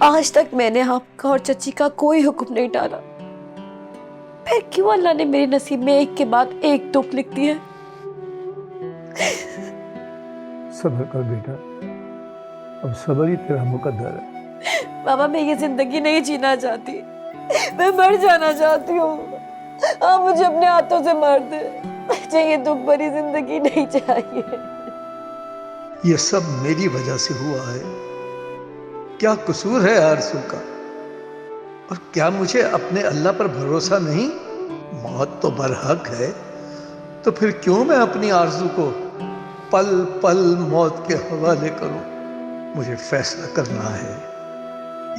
आज तक मैंने आपका और चची का कोई हुक्म नहीं टाला, फिर क्यों अल्लाह ने मेरे नसीब में एक के बाद एक दुख लिख दिया? सब्र कर बेटा, अब सब्र ही तेरा मुकद्दर है। बाबा मैं ये जिंदगी नहीं जीना चाहती, मैं मर जाना चाहती हूँ। आप मुझे अपने हाथों से मार दे, मुझे ये दुख भरी जिंदगी नहीं चाहिए। ये सब मेरी वजह से हुआ है। क्या कसूर है आरज़ू का? और क्या मुझे अपने अल्लाह पर भरोसा नहीं? मौत तो बरहक है, तो फिर क्यों मैं अपनी आरज़ू को पल पल मौत के हवाले करूं? मुझे फैसला करना है,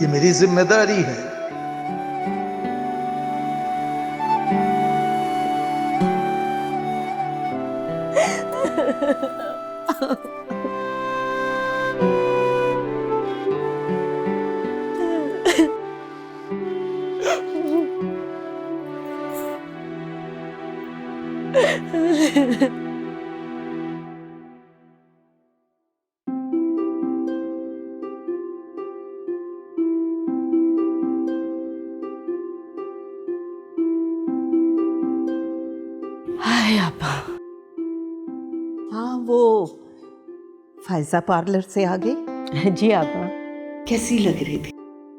ये मेरी जिम्मेदारी है। हाय आपा। हाँ, वो फायजा पार्लर से आ गई? जी आपा। कैसी लग रही थी?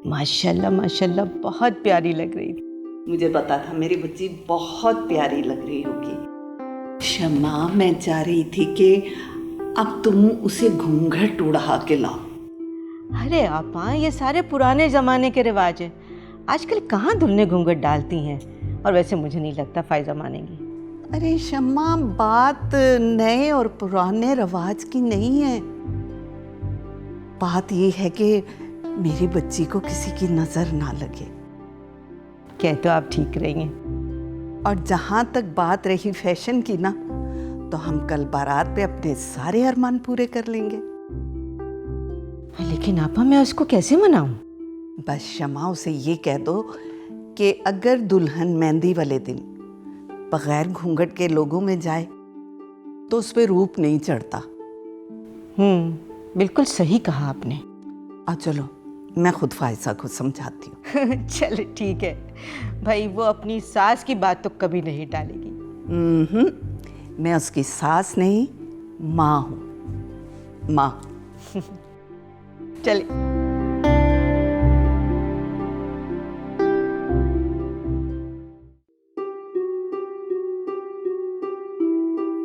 माशाल्लाह माशाल्लाह बहुत प्यारी लग रही थी। मुझे पता था मेरी बच्ची बहुत प्यारी लग रही होगी। शमा, मैं चाह रही थी कि अब तुम उसे घूंघट उड़ा के लाओ। अरे आपा, ये सारे पुराने ज़माने के रिवाज हैं। आजकल कहाँ दुल्हनें घूंघट डालती हैं। और वैसे मुझे नहीं लगता फायजा मानेगी। अरे शम्मा, बात नए और पुराने रिवाज की नहीं है। बात ये है कि मेरी बच्ची को किसी की नजर ना लगे। कह तो आप ठीक रही हैं। और जहां तक बात रही फैशन की ना, तो हम कल बारात पे अपने सारे अरमान पूरे कर लेंगे। लेकिन आपा, मैं उसको कैसे मनाऊं? बस शमा, उसे ये कह दो कि अगर दुल्हन मेहंदी वाले दिन बगैर घूंघट के लोगों में जाए तो उस पे रूप नहीं चढ़ता। बिल्कुल सही कहा आपने। चलो, मैं खुद फायजा को समझाती हूँ। चलो ठीक है भाई, वो अपनी सास की बात तो कभी नहीं टालेगी। मैं उसकी सास नहीं, माँ हूँ, माँ। चलिए।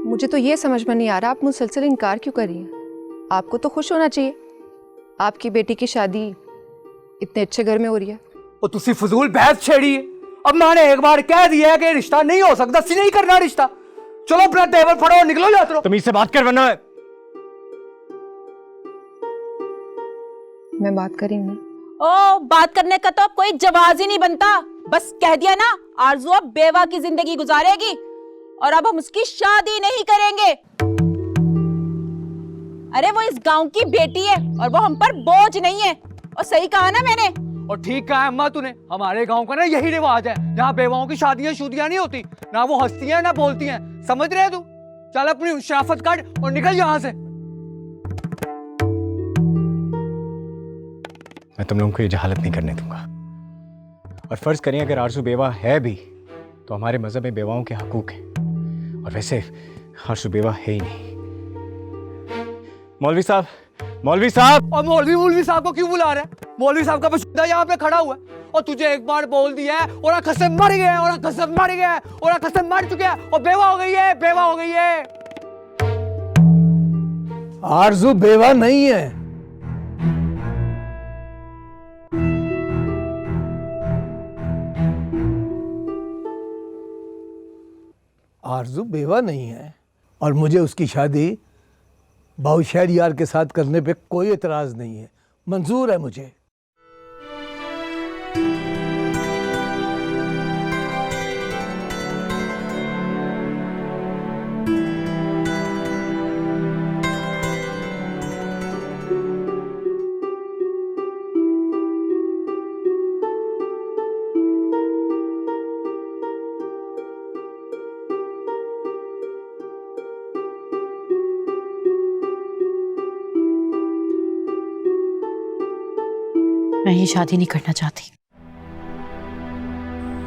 मुझे तो ये समझ में नहीं आ रहा, आप मुसलसल इनकार क्यों कर रही हैं? आपको तो खुश होना चाहिए, आपकी बेटी की शादी इतने अच्छे घर में हो रही है। और तुसी फजूल बहस छेड़ी है। अब मैंने एक बार कह दिया है कि रिश्ता नहीं हो सकता, सी नहीं करना रिश्ता। चलो अपना टेबल फड़ो और निकलो जाते रहो। तुम से बात कर, वरना मैं बात कर रही हूँ। ओ, बात करने का तो अब कोई जवाब ही नहीं बनता। बस कह दिया ना, आरज़ू अब बेवा की जिंदगी गुजारेगी और अब हम उसकी शादी नहीं करेंगे। अरे वो इस गांव की बेटी है और वो हम पर बोझ नहीं है। और सही कहा ना मैंने? और ठीक कहा अम्मा तूने। हमारे गांव का ना यही रिवाज है, जहाँ बेवाओं की शादियां शुदियां नहीं होती, ना वो हंसती हैं ना बोलती हैं। समझ रहे तू? चल अपनी शराफत काट और निकल यहाँ से। मैं तुम लोगों को ये जहालत नहीं करने दूंगा। और फर्ज करें अगर आरज़ू बेवा है भी, तो हमारे मजहब में बेवाओं के हकूक हैं। और वैसे आरज़ू बेवा है ही नहीं। मौलवी साहब, मौलवी साहब। और मौलवी साहब को क्यों बुला रहा है? मौलवी साहब का बच्चा यहाँ पे खड़ा हुआ है और तुझे एक बार बोल दिया है और कसम मर गया, और कसम मर गया, और कसम मर चुका है, और बेवा हो गई है, बेवा हो गई है। आरज़ू बेवा नहीं है। आरज़ू बेवा नहीं है और मुझे उसकी शादी बाऊ शहरियार के साथ करने पे कोई एतराज़ नहीं है, मंजूर है मुझे। मैं ये शादी नहीं करना चाहती।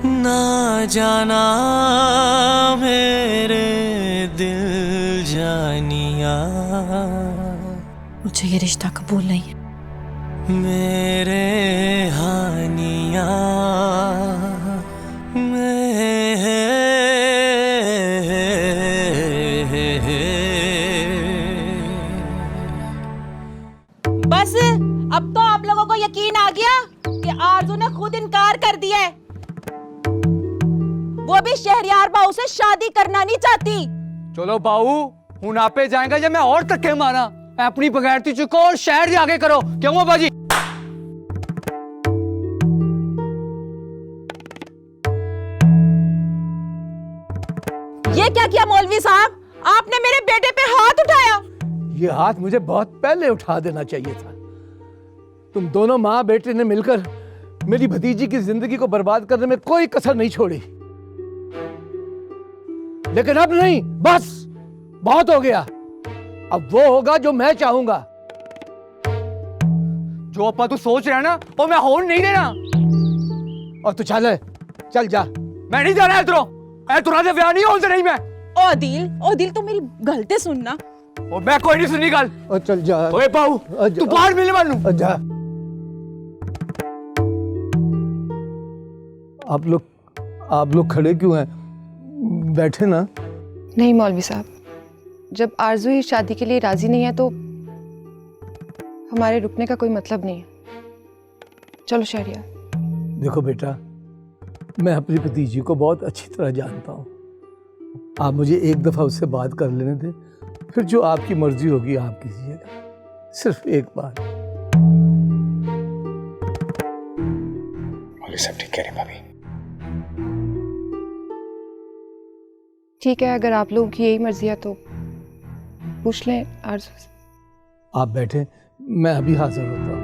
ना जाना मेरे दिल जानिया, मुझे ये रिश्ता कबूल नहीं है। मेरे हानिया बस अब तो आप लोगों को यकीन आ गया कि आरजू ने खुद इनकार कर दिया है। वो भी शहरयार बाहू से शादी करना नहीं चाहती। चलो बाऊ हूं आपे जाएगा जब मैं और धक्के मारा। मैं अपनी बगैरती चुको और शहर से आगे करो। क्यों हुआ बाजी? ये क्या किया मौलवी साहब? आपने मेरे बेटे पे हाथ उठाया। ये हाथ मुझे बहुत पहले उठा देना चाहिए था। तुम दोनों माँ बेटे ने मिलकर मेरी भतीजी की जिंदगी को बर्बाद करने में कोई कसर नहीं छोड़ी। लेकिन अब नहीं, बस बहुत हो गया। अब वो होगा जो मैं चाहूंगा। जो अपा तू सोच रहा है ना वो मैं होने नहीं देना। और तू चल जा। मैं नहीं जाना इधरों। तुरा से ब्याह नहीं होने नहीं मैं। ओदिल तो मेरी गलती सुनना। और मैं कोई नहीं सुनी गल। और चल जा। ओए बाऊ तू बाहर मिलने वालू जा। आप लोग खड़े क्यों हैं? बैठे ना। नहीं मौलवी साहब, जब आरजू ही शादी के लिए राजी नहीं है तो हमारे रुकने का कोई मतलब नहीं है। चलो शहरियार। देखो बेटा, मैं अपनी भतीजी को बहुत अच्छी तरह जानता हूँ। आप मुझे एक दफ़ा उससे बात कर लेने दें, फिर जो आपकी मर्जी होगी आप कीजिएगा। सिर्फ एक बार। सब ठीक कह रही भाभी। ठीक है, अगर आप लोगों की यही मर्जी है तो पूछ लें आरजू से। आप बैठे, मैं अभी हाजिर होता हूँ।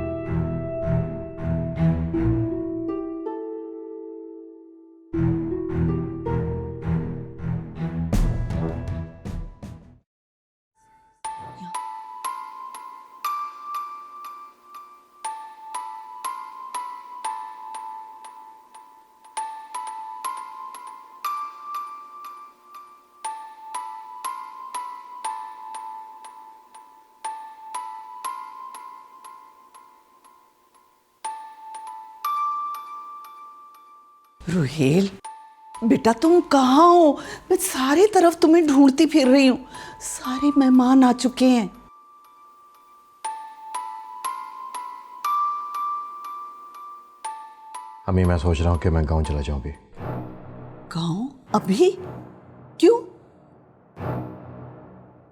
रुहेल, बेटा तुम कहाँ हो? मैं सारी तरफ तुम्हें ढूंढती फिर रही हूँ। सारे मेहमान आ चुके हैं। अम्मी मैं सोच रहा हूँ कि मैं गांव चला जाऊँ अभी। गाँव? अभी? क्यों?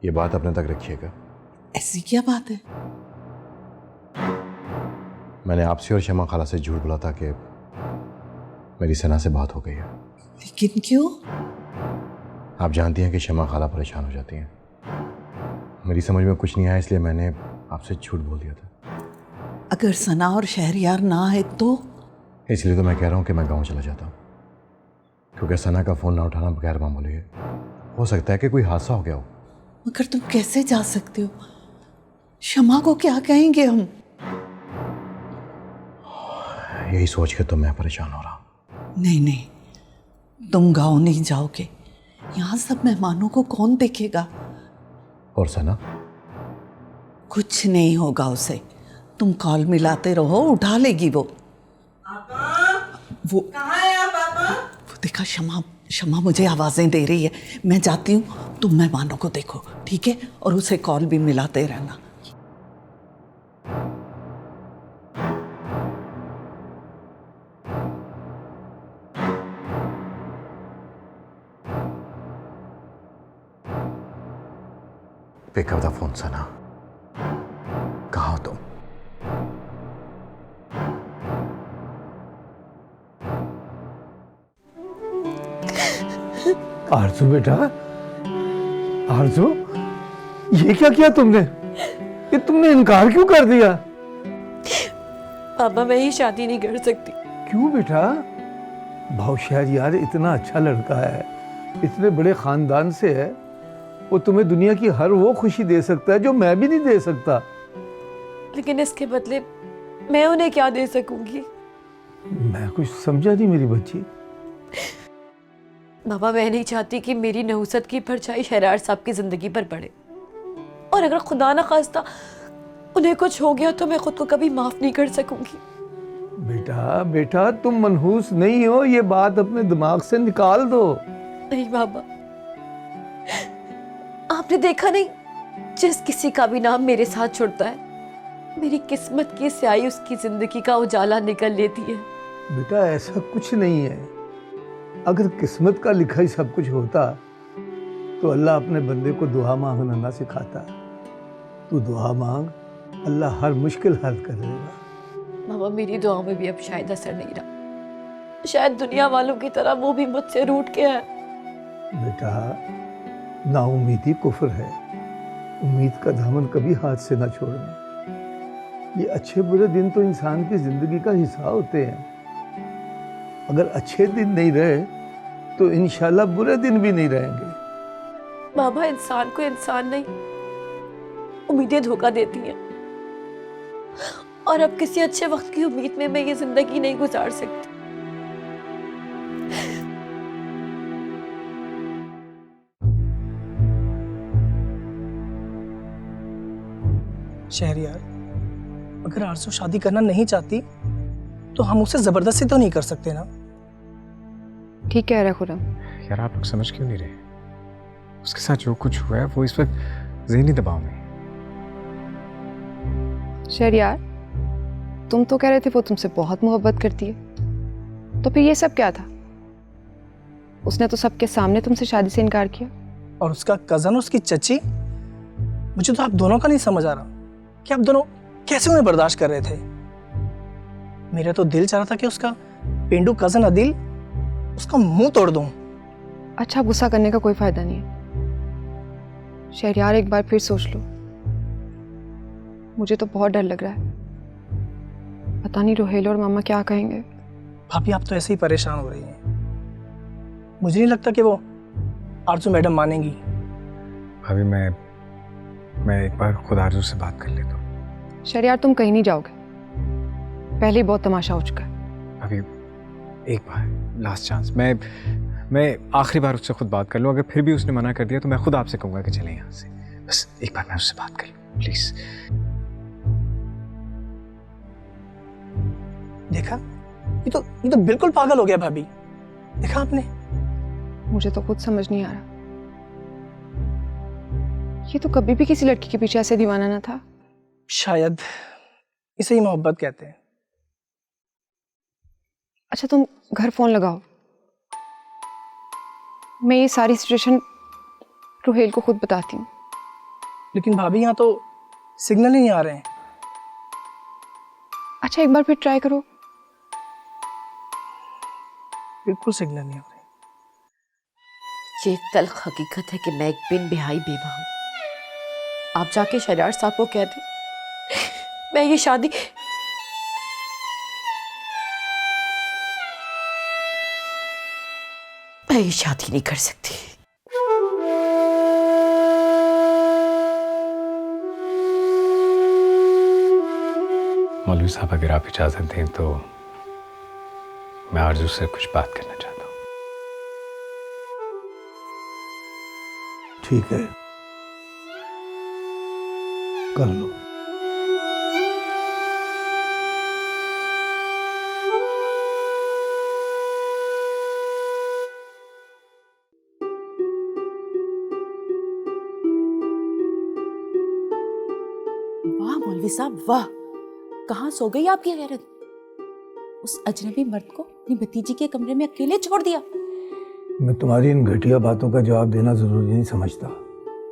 ये बात अपने तक रखिएगा। ऐसी क्या बात है? मैंने आपसे और शमा खाला से झूठ बोला था कि मेरी सना से बात हो गई है। लेकिन क्यों? आप जानती हैं कि शमा खाला परेशान हो जाती हैं। मेरी समझ में कुछ नहीं आया, इसलिए मैंने आपसे झूठ बोल दिया था। अगर सना और शहरयार ना है तो? इसलिए तो मैं कह रहा हूँ कि मैं गांव चला जाता हूँ, क्योंकि सना का फ़ोन ना उठाना बगैर मामूली है। हो सकता है कि कोई हादसा हो गया हो। मगर तुम कैसे जा सकते हो? शमा को क्या कहेंगे हम? यही सोच के तो मैं परेशान हो रहा हूँ। नहीं, तुम गाँव नहीं जाओगे। यहाँ सब मेहमानों को कौन देखेगा? और सना? कुछ नहीं होगा उसे। तुम कॉल मिलाते रहो, उठा लेगी वो। वो कहाँ है आप पापा? वो देखा, शमा मुझे आवाजें दे रही है। मैं जाती हूँ, तुम मेहमानों को देखो, ठीक है? और उसे कॉल भी मिलाते रहना। पिक अप द फोन सना। कहाँ हो तुम? आरजू बेटा, आरजू, ये क्या किया तुमने? ये तुमने इनकार क्यों कर दिया? पापा मैं ही शादी नहीं कर सकती। क्यों बेटा? भाव शहरयार इतना अच्छा लड़का है, इतने बड़े खानदान से है। वो तुम्हें दुनिया की हर वो खुशी दे सकता है जो मैं भी नहीं दे सकता। लेकिन इसके बदले मैं उन्हें क्या दे सकूंगी? मैं कुछ समझा नहीं मेरी बच्ची। बाबा, मैं नहीं चाहती कि मेरी नहुसत की परछाई शहरयार साहब की जिंदगी पर पड़े, और अगर खुदा ना खास्ता उन्हें कुछ हो गया तो मैं खुद को कभी माफ नहीं कर सकूंगी। बेटा बेटा, तुम मनहूस नहीं हो, ये बात अपने दिमाग से निकाल दो। नहीं बाबा, आपने देखा नहीं, जिस किसी का भी नाम मेरे साथ जुड़ता है, मेरी किस्मत की स्याही उसकी जिंदगी का उजाला निकल लेती है। बेटा ऐसा कुछ नहीं है। अगर किस्मत का लिखा ही सब कुछ होता तो अल्लाह अपने बंदे को दुआ मांगना ना सिखाता। तू दुआ मांग, अल्लाह हर मुश्किल हल कर देगा। बाबा, मेरी दुआओं में भी अब शायद असर नहीं रहा। शायद दुनिया वालों की तरह वो भी मुझसे रूठ गया है। बेटा, नाउमीदी कुफ्र है। उम्मीद का दामन कभी हाथ से ना छोड़ना। ये अच्छे बुरे दिन तो इंसान की जिंदगी का हिस्सा होते हैं। अगर अच्छे दिन नहीं रहे तो इंशाल्लाह बुरे दिन भी नहीं रहेंगे। बाबा, इंसान को इंसान नहीं, उम्मीदें धोखा देती हैं, और अब किसी अच्छे वक्त की उम्मीद में मैं ये जिंदगी नहीं गुजार सकती। शहरयार, अगर आरज़ू शादी करना नहीं चाहती तो हम उसे जबरदस्ती तो नहीं कर सकते ना। ठीक कह रहा है खुरम। यार आप लोग समझ क्यों नहीं रहे? उसके साथ जो कुछ हुआ है वो इस वक्त ज़हनी दबाव में है। शहरयार, तुम तो कह रहे थे वो तुमसे बहुत मोहब्बत करती है, तो फिर ये सब क्या था? उसने तो सबके सामने तुमसे शादी से इनकार किया। और उसका कज़न और उसकी चची, मुझे तो आप दोनों का नहीं समझ आ रहा कि आप दोनों कैसे उन्हें बर्दाश्त कर रहे थे। मेरा तो दिल चाह रहा था कि उसका पेंडू कज़न अदिल उसका मुंह तोड़ दूं। अच्छा, गुस्सा करने का कोई फायदा नहीं है शहरयार, एक बार फिर सोच लो। मुझे तो बहुत डर लग रहा है, पता नहीं रोहेल और मामा क्या कहेंगे। भाभी, आप तो ऐसे ही परेशान हो रही हैं। मुझे नहीं लगता कि वो आरज़ू मैडम मानेंगी। भाभी मैं एक बार खुद आरज़ू से बात कर लेता हूँ। शहरयार, तुम कहीं नहीं जाओगे, पहले ही बहुत तमाशा हो चुका है। अभी एक बार लास्ट चांस, मैं आखिरी बार उससे खुद बात कर लूँ। अगर फिर भी उसने मना कर दिया तो मैं खुद आपसे कहूँगा कि चलें यहाँ से। बस एक बार मैं उससे बात कर लूँ प्लीज़। देखा, ये तो बिल्कुल पागल हो गया भाभी। देखा आपने? मुझे तो कुछ समझ नहीं आ रहा, ये तो कभी भी किसी लड़की के पीछे ऐसे दीवाना ना था। शायद इसे ही मोहब्बत कहते हैं। अच्छा, तुम घर फोन लगाओ, मैं ये सारी सिचुएशन रोहेल को खुद बताती हूँ। लेकिन भाभी, यहाँ तो सिग्नल ही नहीं आ रहे हैं। अच्छा, एक बार फिर ट्राई करो। बिल्कुल सिग्नल नहीं आ रहे। ये एक तल्ख हकीकत है कि मैं एक बिन बिहाई बेवा हूँ। आप जाके शहरयार साहब को कह दें, मैं ये शादी नहीं कर सकती। मौलवी साहब, अगर आप इजाज़त दें तो मैं आरज़ू से कुछ बात करना चाहता हूँ। ठीक है, कर लो। वाह मौलवी साहब वाह, कहाँ सो गई आपकी गैरत? उस अजनबी मर्द को अपनी भतीजी के कमरे में अकेले छोड़ दिया। मैं तुम्हारी इन घटिया बातों का जवाब देना जरूरी नहीं समझता।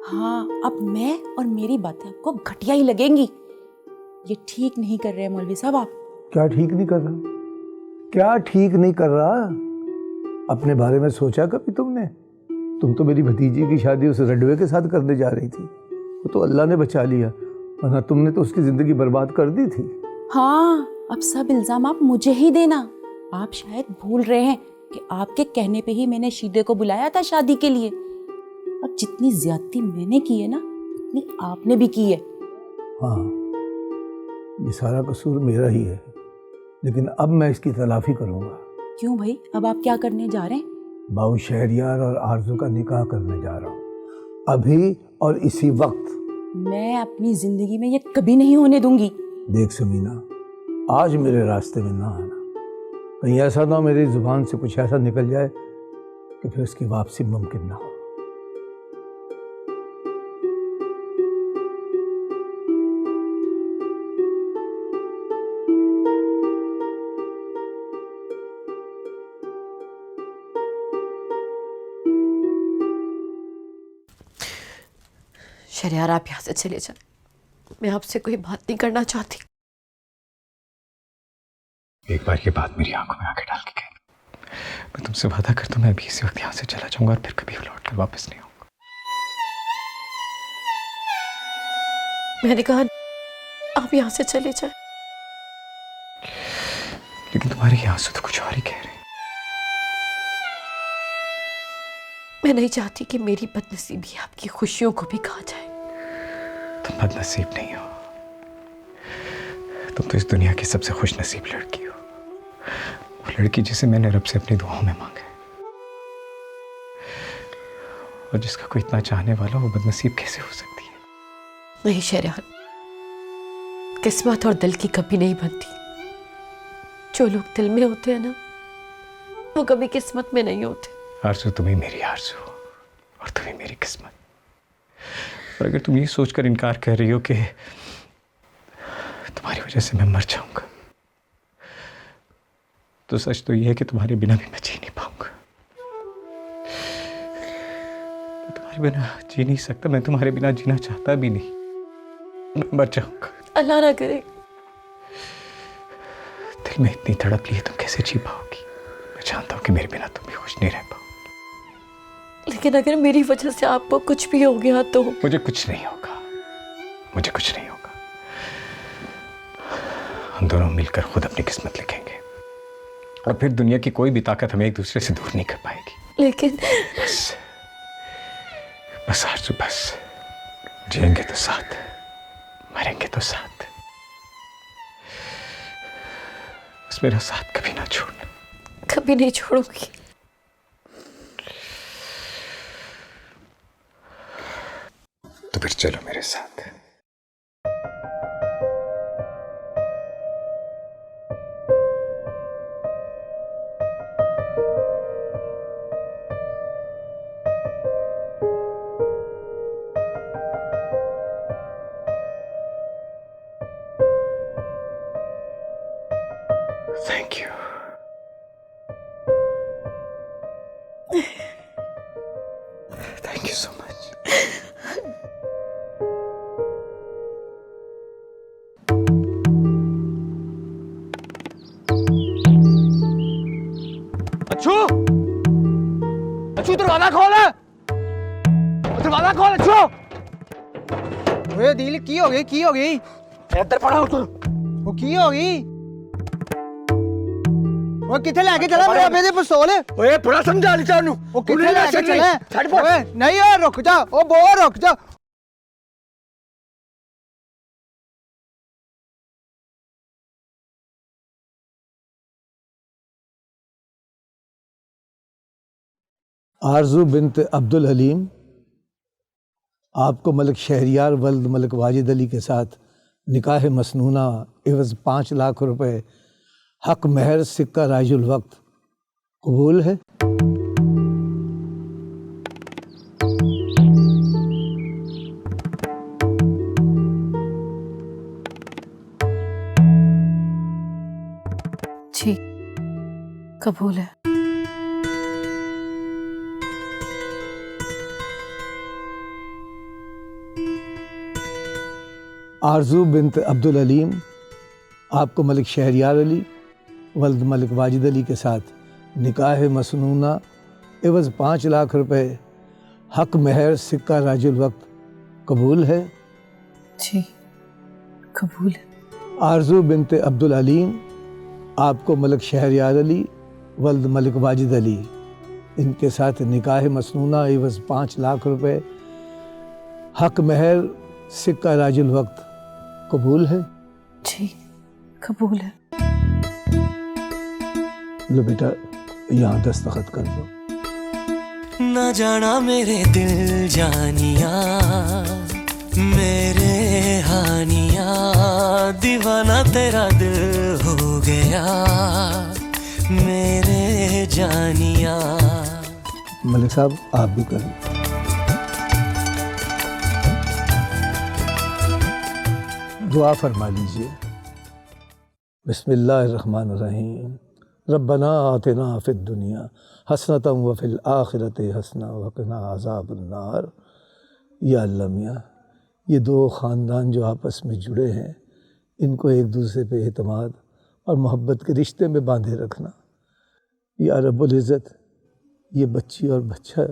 हाँ, अब मैं और मेरी बातें आपको घटिया ही लगेंगी। ये ठीक नहीं कर रहे हैं मौलवी साहब आप। क्या ठीक नहीं कर रहा? क्या ठीक नहीं कर रहा? अपने बारे में सोचा कभी तुमने? तुम तो मेरी भतीजी की शादी उस रडवे के साथ करने जा रही थी, वो तो अल्लाह ने बचा लिया, वरना तुमने तो उसकी जिंदगी बर्बाद कर दी थी। हाँ, अब सब इल्जाम आप मुझे ही देना। आप शायद भूल रहे हैं कि आपके कहने पे ही मैंने शीदे को बुलाया था शादी के लिए, और जितनी ज्यादती मैंने की है ना, उतनी आपने भी की है। हाँ, ये सारा कसूर मेरा ही है, लेकिन अब मैं इसकी तलाफी करूंगा। क्यों भाई, अब आप क्या करने जा रहे हैं? बाऊ शहरियार और आरजू का निकाह करने जा रहा हूँ, अभी और इसी वक्त। मैं अपनी जिंदगी में ये कभी नहीं होने दूंगी। देख समीना, आज मेरे रास्ते में ना आना, कहीं ऐसा ना हो मेरी जुबान से कुछ ऐसा निकल जाए कि फिर उसकी वापसी मुमकिन ना हो। शहरयार, आप यहाँ से चले जाएं, मैं आपसे कोई बात नहीं करना चाहती। एक बार ये बात मेरी आंखों में आके डाल के कह, मैं तुमसे वादा करता हूँ मैं अभी इसी वक्त यहाँ से चला जाऊंगा और फिर कभी लौट कर वापस नहीं आऊंगा। मैंने कहा आप यहाँ से चले जाएं। लेकिन तुम्हारे यहाँ से तो कुछ और ही कह रहे हैं। मैं नहीं चाहती कि मेरी बदनसीबी आपकी खुशियों को भी खा जाए। तुम बदनसीब नहीं हो, तुम तो इस दुनिया की सबसे खुश नसीब लड़की हो, वो लड़की जिसे मैंने रब से अपनी दुआओं में मांगा है, और जिसका कोई इतना चाहने वाला वो बदनसीब कैसे हो सकती है? नहीं शहरयार, किस्मत और दिल की कभी नहीं बनती। जो लोग दिल में होते हैं ना, वो कभी किस्मत में नहीं होते। आरज़ू तुम्ही मेरी आरज़ू हो और तुम्ही मेरी किस्मत। और अगर तुम ये सोचकर इनकार कर रही हो कि तुम्हारी वजह से मैं मर जाऊंगा, तो सच तो यह है कि तुम्हारे बिना भी मैं जी नहीं पाऊंगा। मैं तुम्हारे बिना जी नहीं सकता, मैं तुम्हारे बिना जीना चाहता भी नहीं, मैं मर जाऊंगा। अल्लाह ना करे। दिल में इतनी तड़प ली है, तुम कैसे जी पाओगी? मैं जानता हूं कि मेरे बिना तुम भी खुश नहीं रह पाओ, लेकिन अगर मेरी वजह से आपको कुछ भी हो गया तो? मुझे कुछ नहीं होगा, मुझे कुछ नहीं होगा। हम दोनों मिलकर खुद अपनी किस्मत लिखेंगे और फिर दुनिया की कोई भी ताकत हमें एक दूसरे से दूर नहीं कर पाएगी। लेकिन बस बस आरज़ू, बस जिएंगे तो साथ, मरेंगे तो साथ। बस मेरा साथ कभी ना छोड़ना। कभी नहीं छोड़ूंगी। तो फिर चलो मेरे साथ। Thank you. Thank you so much. अच्छू, अच्छू दरवाजा खोल, दरवाजा खोल अच्छू। ओए दिल की हो गई, की हो गई? इधर पड़ा हो तू। वो की हो गई? वो किथे लेके चला मेरे अबे दे पिस्तौल? ओए थोड़ा समझा ली चानू। वो किथे लेके चला? ओए नहीं, ओए रुक जा, ओ बो रुक जा। आरजू बिन्त अब्दुल हलीम आपको मलिक शहरियार वल्द मलिक वाजिद अली के साथ निकाह मसनूना एवज़ 5 लाख रुपए हक महर सिक्का राजुल वक्त कबूल है? जी कबूल है। आरजू बिन्त अब्दुल हलीम आपको मलिक शहरियार अली वल्द मलिक वाजिद अली के साथ निकाह मसनूना एवज़ 5 लाख रुपए हक महर सिक्का राजुल वक्त कबूल है? जी कबूल है। आरजू बिन्त अब्दुल हलीम आपको मलिक शहरियार अली वल्द मलिक वाजिद अली इनके साथ निकाह मसनूना एवज़ 5 लाख रुपए हक महर सिक्का राजुल वक्त कबूल है? जी कबूल है। लो बेटा, यहाँ दस्तखत कर दो। न जाना मेरे दिल जानिया, मेरे हानिया, दीवाना तेरा दिल हो गया, मेरे जानिया। मलिक साहब आप भी करें। दुआ फरमा लीजिए। बिस्मिल्लाहिर्रहमानिर्रहीम। रब्बना आतिना फिद दुनिया हसनतम व फिल आखिरति हसना व क़िना अज़ाबन्नार। या अल्लाह मियाँ, ये दो ख़ानदान जो आपस में जुड़े हैं, इनको एक दूसरे पे एतमाद और मोहब्बत के रिश्ते में बांधे रखना। या रब्बुल इज़्ज़त, ये बच्ची और बच्चा,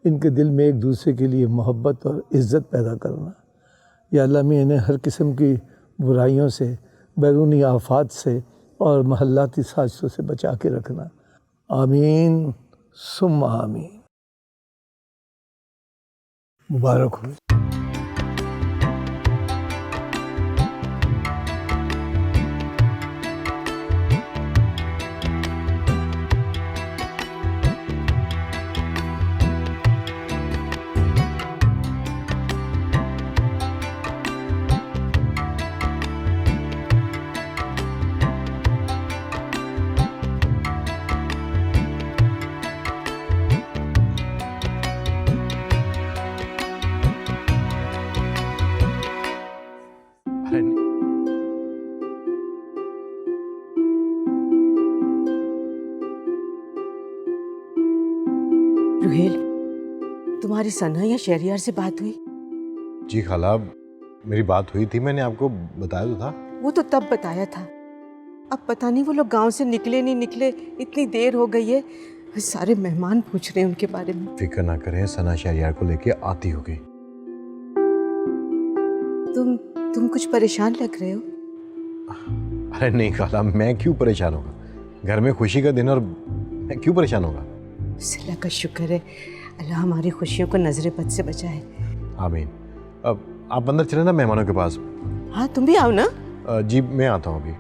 इनके दिल में एक दूसरे के लिए मोहब्बत और इज़्ज़त पैदा करना। या अल्लाह मियाँ, इन्हें हर किस्म की बुराइयों से, बैरूनी आफात से और महल्लाती साजिशों से बचा के रखना। आमीन सुम्मा आमीन। मुबारक हो। रुहेल, तुम्हारी सना या शहरियार से बात हुई? जी खाला, मेरी बात हुई थी, मैंने आपको बताया तो था। वो तो तब बताया था, अब पता नहीं वो लोग गांव से निकले नहीं निकले, इतनी देर हो गई है। सारे मेहमान पूछ रहे हैं उनके बारे में। फिक्र ना करें, सना शहरियार को लेके आती होगी। तुम कुछ परेशान लग रहे हो। अरे नहीं खाला, मैं क्यों परेशान होगा? घर में खुशी का दिन और मैं क्यों परेशान होगा? अल्लाह का शुक्र है, अल्लाह हमारी खुशियों को नजरे बद से बचाए। आमीन। अब आप अंदर चले ना मेहमानों के पास। हाँ तुम भी आओ ना। जी मैं आता हूँ अभी।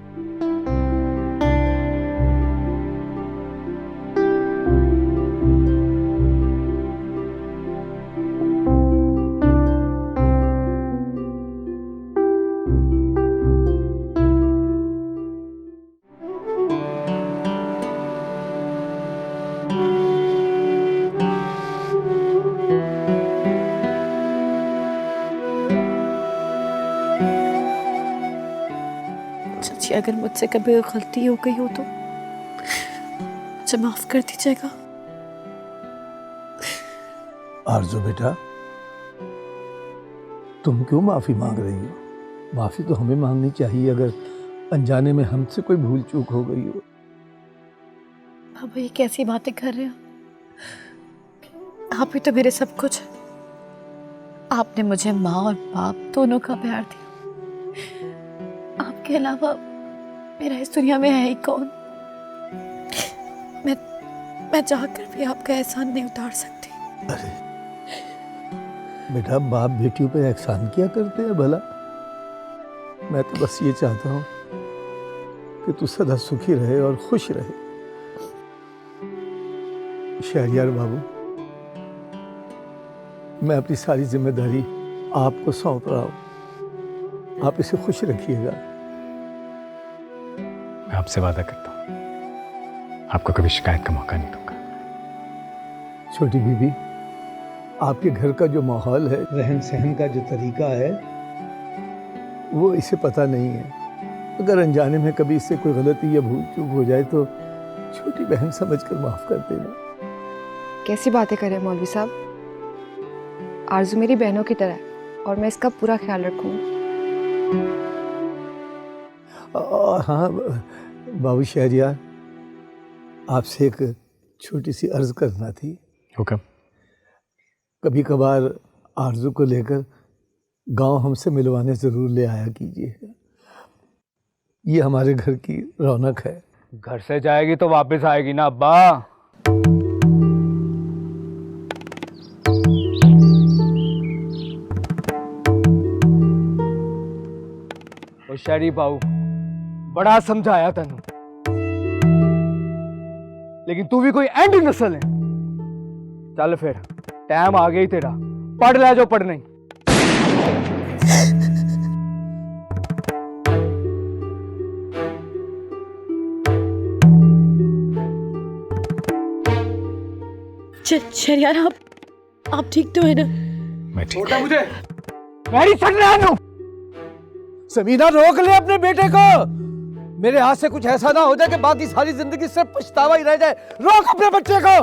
अगर मुझसे कभी गलती हो गई हो तो मुझे माफ कर दीजिएगा। आरज़ू बेटा, तुम क्यों माफ़ी मांग रही हो? माफ़ी तो हमें मांगनी चाहिए अगर अनजाने में हमसे कोई भूल चूक हो गई हो। बाबा ये कैसी बातें कर रहे हो? आप ही तो मेरे सब कुछ। आपने मुझे माँ और बाप दोनों का प्यार दिया। आपके अलावा मेरा इस दुनिया में है ही कौन? मैं चाहकर भी आपका एहसान नहीं उतार सकती। अरे बेटा, बाप बेटियों पे एहसान किया करते हैं भला? मैं तो बस ये चाहता हूँ कि तू सदा सुखी रहे और खुश रहे। शहरियार बाबू, मैं अपनी सारी जिम्मेदारी आपको सौंप रहा हूँ। आप इसे खुश रखिएगा। मैं आपसे वादा करता हूँ, आपको कभी शिकायत का मौका नहीं दूंगा। छोटी बीबी, आपके घर का जो माहौल है, रहन सहन का जो तरीका है, वो इसे पता नहीं है। अगर अनजाने में कभी इससे कोई गलती या भूल चूक हो जाए तो छोटी बहन समझकर माफ कर देना। कैसी बातें करें मौलवी साहब? आरजू मेरी बहनों की तरह है और मैं इसका पूरा ख्याल रखूँगी। हाँ बाबू शहरियार, आपसे एक छोटी सी अर्ज करना थी। हुक्म। कभी कभार आरजू को लेकर गांव हमसे मिलवाने ज़रूर ले आया कीजिएगा। ये हमारे घर की रौनक है। घर से जाएगी तो वापस आएगी ना अब्बा। ओ शरीफ आओ। बड़ा समझाया तेन, लेकिन तू भी कोई एंड नस्ल है। चल फिर टाइम आ गया ही तेरा, पढ़ ले जो पढ़ना ही। शहरयार, आप ठीक तो है ना? मैं ठीक छोटा मुझे मेरी सटना। समीना, रोक ले अपने बेटे को। मेरे हाथ से कुछ ऐसा ना हो जाए कि बाकी सारी जिंदगी सिर्फ पछतावा ही रह जाए। रोक अपने बच्चे को।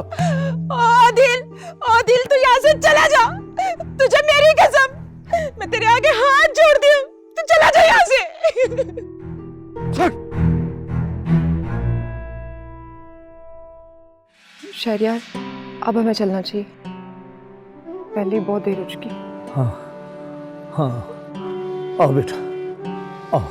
आदिल तू यहाँ से चला जा, तुझे मेरी कसम, मैं तेरे आगे हाथ जोड़ती हूँ, तू चला जा यहाँ से। शहरयार, अब हमें चलना चाहिए, पहले बहुत देर हो चुकी। हाँ हाँ, आओ बेटा, आओ।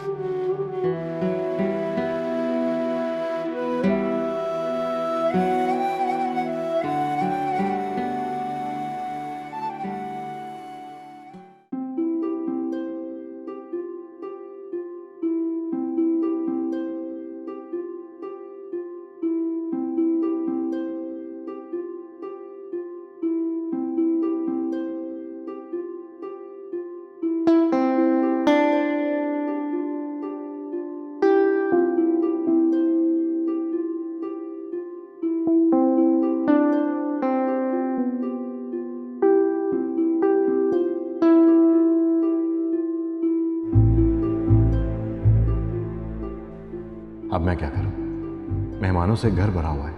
अब मैं क्या करूं? मेहमानों से घर भरा हुआ है,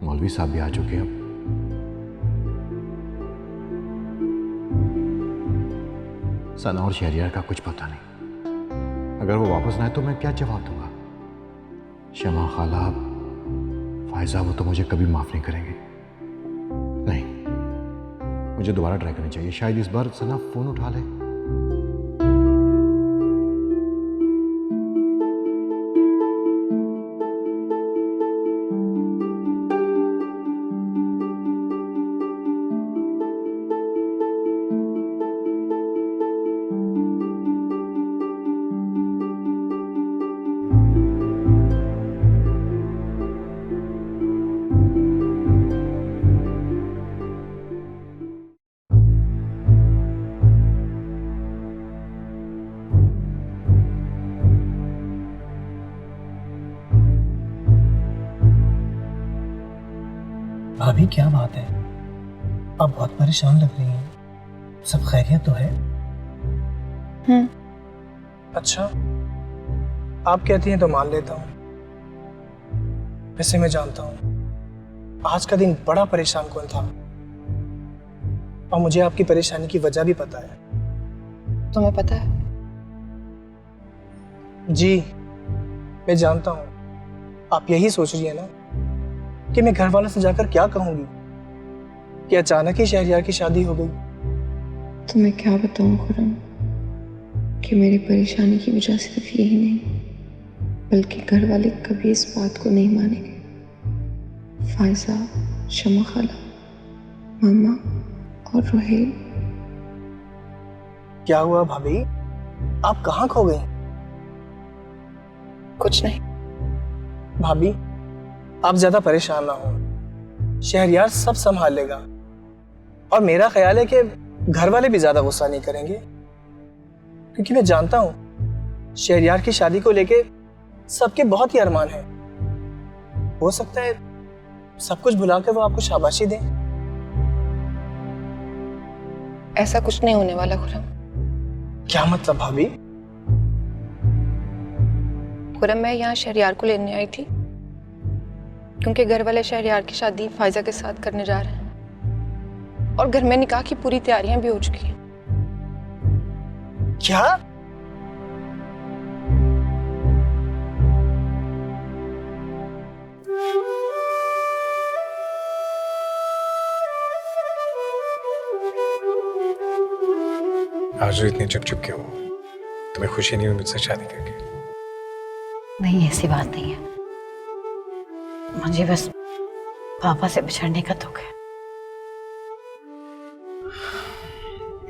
मौलवी साहब भी आ चुके हैं। अब सना और शहरियार का कुछ पता नहीं। अगर वो वापस ना आए तो मैं क्या जवाब दूंगा? शमा खाला, फायजा, वो तो मुझे कभी माफ नहीं करेंगे। नहीं, मुझे दोबारा ट्राई करनी चाहिए। शायद इस बार सना फोन उठा ले। भाभी, क्या बात है? आप बहुत परेशान लग रही हैं। सब खैरियत तो है? अच्छा, आप कहती हैं तो मान लेता हूँ। वैसे मैं जानता हूँ आज का दिन बड़ा परेशान कौन था, और मुझे आपकी परेशानी की वजह भी पता है। तुम्हें पता है? जी, मैं जानता हूँ। आप यही सोच रही है ना कि मैं घर वालों से जाकर क्या कहूंगी कि अचानक ही शहरयार की शादी हो गई। तो मैं क्या बताऊं खुरम कि मेरी परेशानी की वजह सिर्फ यही नहीं, बल्कि घर वाले कभी इस बात को नहीं मानेंगे। फायजा, शमा खाला, मामा और रोहेल। क्या हुआ भाभी? आप कहाँ खो गई? कुछ नहीं भाभी, आप ज्यादा परेशान ना हो, शहरयार सब संभाल लेगा। और मेरा ख्याल है कि घर वाले भी ज्यादा गुस्सा नहीं करेंगे, क्योंकि मैं जानता हूं शहरयार की शादी को लेके सबके बहुत ही अरमान है। हो सकता है सब कुछ भुला के वो आपको शाबाशी दें। ऐसा कुछ नहीं होने वाला खुरम। क्या मतलब भाभी? खुरम, मैं यहाँ शहरयार को लेने आई थी क्योंकि घर वाले शहरयार की शादी फायजा के साथ करने जा रहे हैं, और घर में निकाह की पूरी तैयारियां भी हो चुकी हैं। क्या? आज इतनी चुप क्यों हो? तुम्हें खुशी नहीं हुई मुझसे शादी करके? नहीं, ऐसी बात नहीं है, मुझे बस पापा से बिछड़ने का दुख है।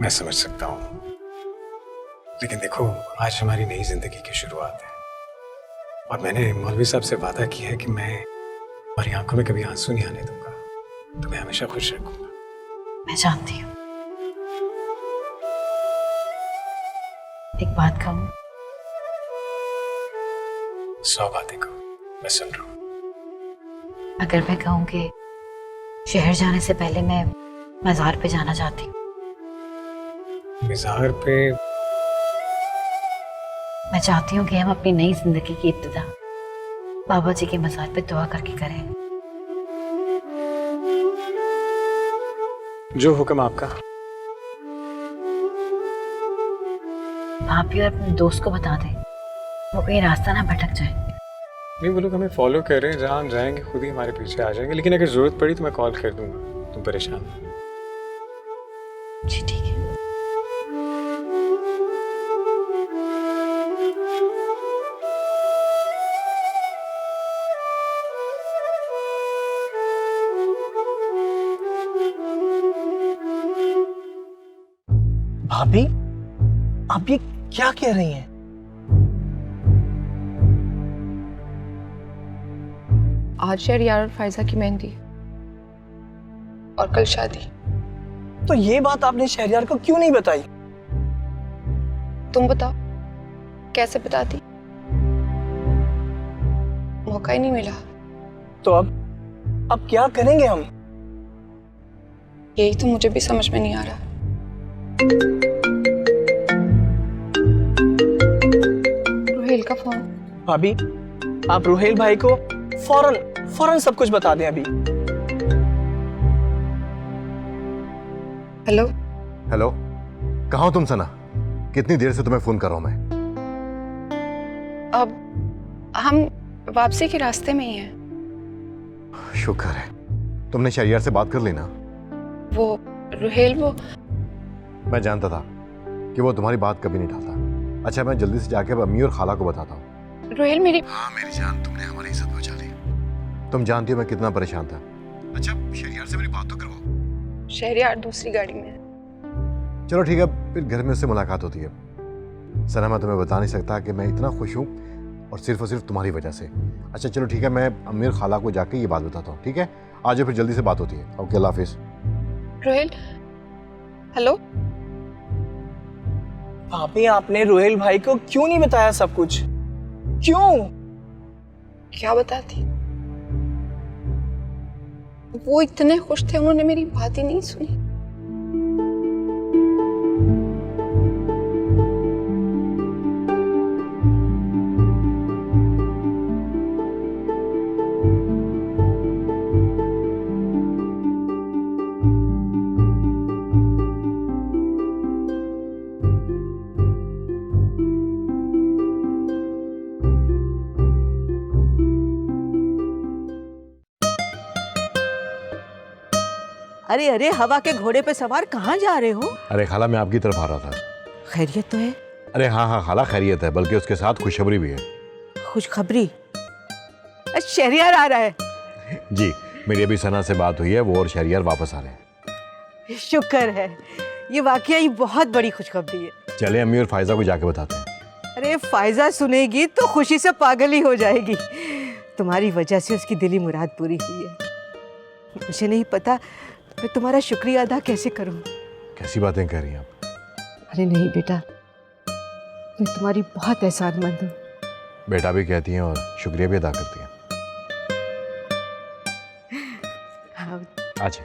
मैं समझ सकता हूँ, लेकिन देखो, आज हमारी नई जिंदगी की शुरुआत है। और मैंने मौलवी साहब से वादा किया है कि मैं तुम्हारी आंखों में कभी आंसू नहीं आने दूंगा, तुम्हें हमेशा खुश रखूंगा। मैं जानती हूँ। एक बात कहूँ? 100 बातें कहो, मैं सुन रहा हूँ। अगर मैं कहूँ कि शहर जाने से पहले मैं मज़ार पे जाना चाहती हूँ। मज़ार पे? मैं चाहती हूँ कि हम अपनी नई जिंदगी की इब्तिदा बाबा जी के मज़ार पे दुआ करके करें। जो हुक्म आपका। आप भी और अपने दोस्त को बता दें, वो कहीं रास्ता ना भटक जाए। नहीं, वो लोग हमें फॉलो कर रहे हैं, जहाँ हम जाएंगे खुद ही हमारे पीछे आ जाएंगे, लेकिन अगर जरूरत पड़ी तो मैं कॉल कर दूंगा, तुम परेशान मत हो। जी ठीक है। भाभी, आप ये क्या कह रही हैं? आज शहरियार और फायजा की मेहंदी और कल शादी। तो ये बात आपने शहरियार को क्यों नहीं बताई? तुम बताओ, कैसे बताती? मौका ही नहीं मिला। तो अब क्या करेंगे हम? यही तो मुझे भी समझ में नहीं आ रहा। रुहेल का फोन। भाभी, आप रुहेल भाई को फौरन सब कुछ बता दें अभी। हेलो। हेलो, कहाँ हो तुम सना? कितनी देर से तुम्हें फोन कर रहा हूं मैं। अब हम वापसी के रास्ते में ही हैं। शुक्र है, तुमने शहरियार से बात कर ली ना? वो रुहेल, वो मैं जानता था कि वो तुम्हारी बात कभी नहीं टालता। अच्छा, मैं जल्दी से जाके अम्मी और खाला को बताता हूँ। रुहेल मेरी। हाँ मेरी जान, तुमने हमारी इज्जत बचा ली। तुम जानती हो मैं कितना परेशान था। अच्छा, शहरियार से मेरी बात तो करवाओ। शहरियार दूसरी गाड़ी में है। चलो ठीक है, फिर घर में उससे मुलाकात होती है। सना, मैं तुम्हें बता नहीं सकता कि मैं इतना खुश हूँ और सिर्फ तुम्हारी वजह से। अच्छा चलो ठीक है, मैं अम्मी और खाला को जाके ये बात बताता हूँ, ठीक है? आज फिर जल्दी से बात होती है। ओके, अल्लाह हाफिज। रुहेल, हेलो। भाभी, आपने रुहेल भाई को क्यों नहीं बताया सब कुछ? क्यों? क्या बताती? वो इतने खुश थे, उन्होंने मेरी बात ही नहीं सुनी। अरे अरे, हवा के घोड़े पे सवार कहाँ जा रहे हो? अरे खाला, मैं आपकी तरफ आ रहा था। खैरियत तो है? अरे हाँ खाला, खैरियत है, बल्कि उसके साथ खुशखबरी भी है। खुशखबरी? शहरियार आ रहा है? जी, मेरी अभी सना से बात हुई है, वो और शहरियार वापस आ रहे हैं। शुक्र है, ये वाकई ही बहुत बड़ी खुशखबरी है। चले अम्मी और फायजा को जाके बताते हैं। अरे फायजा सुनेगी तो खुशी से पागल ही हो जाएगी। तुम्हारी वजह से उसकी दिली मुराद पूरी हुई है। मुझे नहीं पता मैं तुम्हारा शुक्रिया अदा कैसे करूं। कैसी बातें कह रही हैं आप? अरे नहीं बेटा, मैं तुम्हारी बहुत एहसानमंद हूँ। बेटा भी कहती हैं और शुक्रिया भी अदा करती हैं। अच्छा,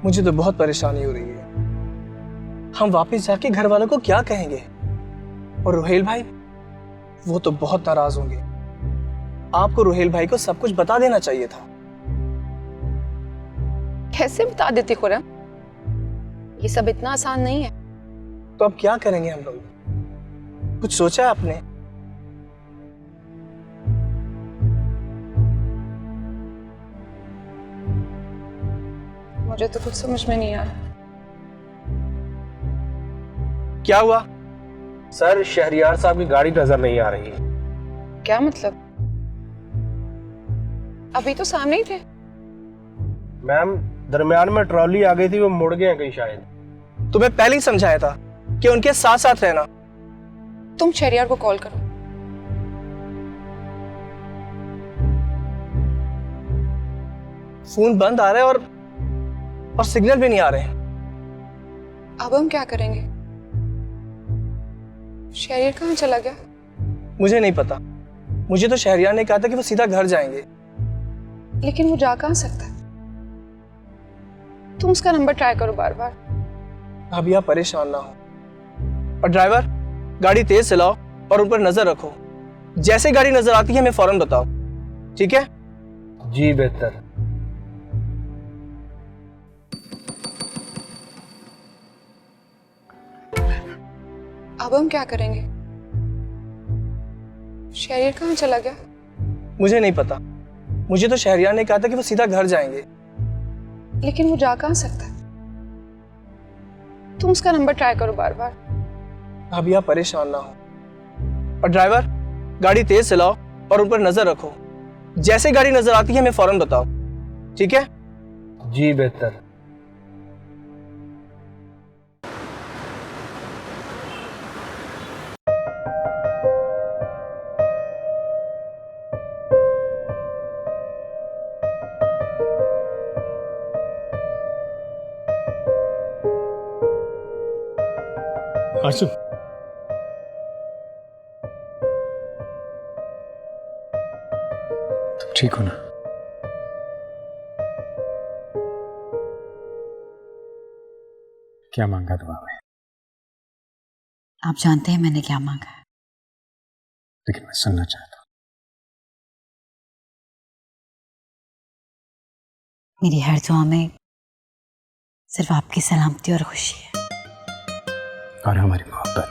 मुझे तो बहुत परेशानी हो रही है। हम वापस जाके घर वालों को क्या कहेंगे? और रुहेल भाई, वो तो बहुत नाराज होंगे। आपको रुहेल भाई को सब कुछ बता देना चाहिए था। कैसे बता देती खुरम? ये सब इतना आसान नहीं है। तो अब क्या करेंगे हम लोग? कुछ सोचा है आपने? मुझे तो कुछ समझ में नहीं आ रहा। क्या हुआ? सर, शहरियार साहब की गाड़ी नजर नहीं आ रही है। क्या मतलब? अभी तो सामने ही थे। मैम दरमियान में ट्रॉली आ गई थी, वो मुड़ गए हैं कहीं शायद। तुम्हें पहले ही समझाया था कि उनके साथ साथ रहना। तुम शहरियार को कॉल करो। फोन बंद आ रहा है और सिग्नल भी नहीं आ रहे हैं। अब हम क्या करेंगे? शहरियार कहाँ चला गया? मुझे नहीं पता। मुझे तो शहरियार ने कहा था कि वो सीधा घर जाएंगे। लेकिन वो जा कहाँ सकता है? तुम उसका नंबर ट्राई करो बार बार। भाभी आप परेशान ना हो। और ड्राइवर, गाड़ी तेज चलाओ और उन पर नजर रखो। जैसे गाड़ी नजर आती है हमें फौरन बताओ, ठीक है? जी बेहतर। अब हम क्या करेंगे? शहरियार कहाँ चला गया? मुझे नहीं पता। मुझे तो शहरियार ने कहा था कि वो सीधा घर जाएंगे। लेकिन वो जा कहाँ सकता है? तुम उसका नंबर ट्राई करो बार बार। भाभी आप परेशान ना हो। और ड्राइवर, गाड़ी तेज चलाओ और उन पर नजर रखो। जैसे गाड़ी नजर आती है हमें फौरन बताओ, ठीक है? जी बेहतर। आशु, तुम ठीक हो ना? क्या मांगा दुआ में? आप जानते हैं मैंने क्या मांगा है। लेकिन मैं सुनना चाहता हूँ। मेरी हर दुआ में सिर्फ आपकी सलामती और खुशी है। और हमारी मोहब्बत।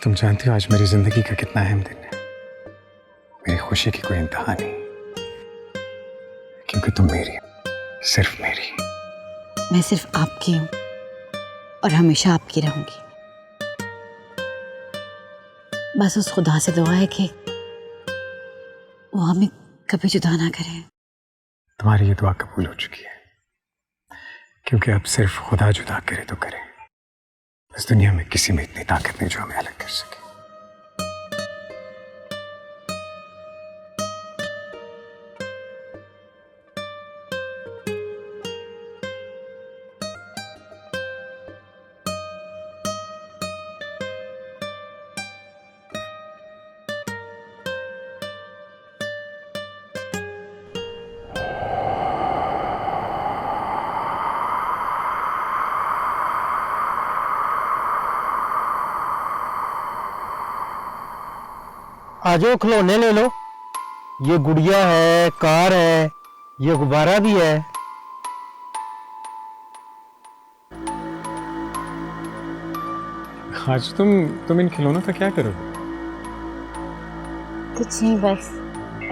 तुम जानती हो आज मेरी जिंदगी का कितना अहम दिन है। मेरी खुशी की कोई इंतहा नहीं, क्योंकि तुम मेरी हो, सिर्फ मेरी। मैं सिर्फ आपकी हूं और हमेशा आपकी रहूंगी। बस उस खुदा से दुआ है कि वो हमें कभी जुदा ना करे। तुम्हारी ये दुआ कबूल हो चुकी है, क्योंकि अब सिर्फ खुदा जुदा करे तो करे। इस दुनिया में किसी में इतनी ताकत नहीं जो हमें अलग कर सके। आ जाओ, खिलौने ले लो। ये गुड़िया है, कार है, ये गुब्बारा भी है। आज तुम इन खिलौनों का क्या करोगे? कुछ नहीं, बस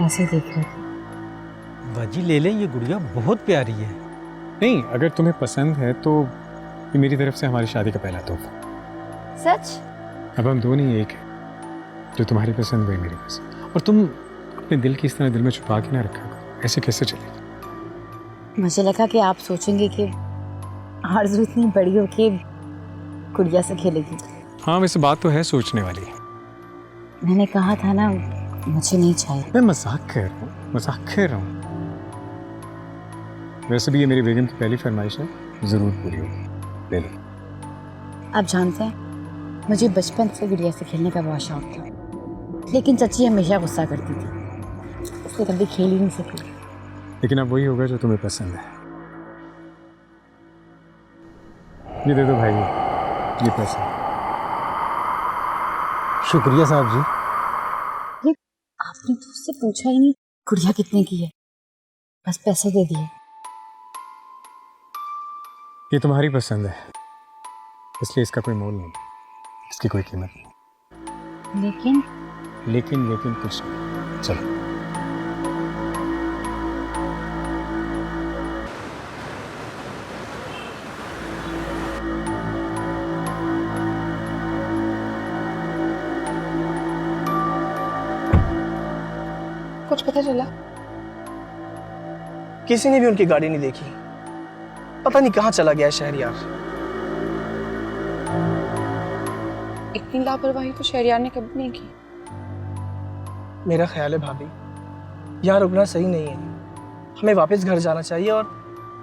ऐसे देख रही थी। बाजी ले लें, ये गुड़िया बहुत प्यारी है। नहीं, अगर तुम्हें पसंद है तो ये मेरी तरफ से हमारी शादी का पहला तोहफा। सच? अब हम दोनों ही एक हैं। जो तुम्हारी पसंद वही मेरी पसंद। और तुम अपने दिल की इस तरह दिल में छुपा के ना रखा करो। ऐसे कैसे चलेगा? मुझे लगा कि आप सोचेंगे कि आरज़ू इतनी बड़ी हो के गुड़िया से खेलेगी। हाँ, वैसे बात तो है सोचने वाली। मैंने कहा था ना, मुझे नहीं चाहिए। मैं मजाक कर रहा हूँ, मजाक कर रहा हूँ। वैसे भी ये मेरी बेगम की पहली फरमाइश है, जरूर पूरी होगी। ले लो। आप जानते हैं, मुझे बचपन से गुड़िया से खेलने का बहुत शौक था, लेकिन चाची हमेशा गुस्सा करती थी, इसलिए कभी खेल ही नहीं सकी। लेकिन अब वही होगा जो तुम्हें पसंद है। ये दे दो भाई, ये पैसा। शुक्रिया साहब जी। आपने तो उससे पूछा ही नहीं गुड़िया कितने की है, बस पैसे दे दिए। ये तुम्हारी पसंद है, इसलिए इसका कोई मोल नहीं, इसकी कोई कीमत नहीं। लेकिन कुछ नहीं। चलो। कुछ पता चला? किसी ने भी उनकी गाड़ी नहीं देखी। पता नहीं कहाँ चला गया है शहरयार। इतनी लापरवाही तो शहरयार ने कभी नहीं की। मेरा ख्याल है भाभी, यहाँ रुकना सही नहीं है। हमें वापस घर जाना चाहिए और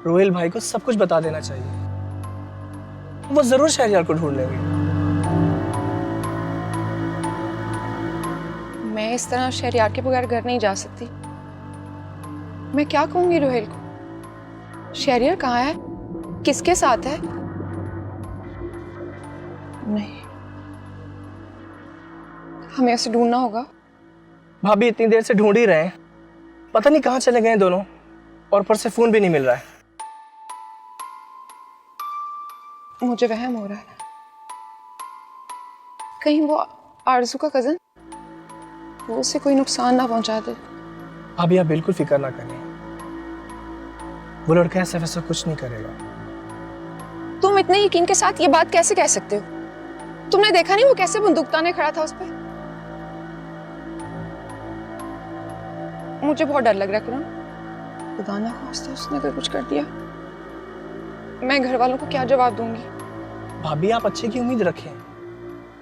रोहिल भाई को सब कुछ बता देना चाहिए। वो जरूर शहरयार को ढूंढ लेंगे। मैं इस तरह शहरयार के बगैर घर नहीं जा सकती। मैं क्या कहूंगी रोहिल को? शहरयार कहाँ है, किसके साथ है? नहीं, हमें उसे ढूंढना होगा। भाभी इतनी देर से ढूंढ ही रहे हैं, पता नहीं कहाँ चले गए दोनों, और ऊपर से फोन भी नहीं मिल रहा है। मुझे वहम हो रहा है, कहीं वो आरजू का कजन, वो उसे कोई नुकसान ना पहुंचा दे। भाभी आप बिल्कुल फिक्र ना करें, वो लड़का ऐसा वैसा कुछ नहीं करेगा। तुम इतने यकीन के साथ ये बात कैसे कह सकते हो? तुमने देखा नहीं वो कैसे बंदूक ताने खड़ा था उस पर? मुझे बहुत डर लग रहा है कुरान, खुदा ना खास्ता उसने अगर कुछ कर दिया, मैं घर वालों को क्या जवाब दूंगी? भाभी आप अच्छे की उम्मीद रखें,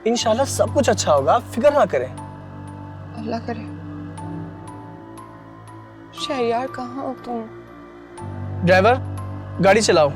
इंशाल्लाह सब कुछ अच्छा होगा, आप फिक्र ना करें। अल्लाह करे। शहरयार कहाँ हो तुम? ड्राइवर गाड़ी चलाओ।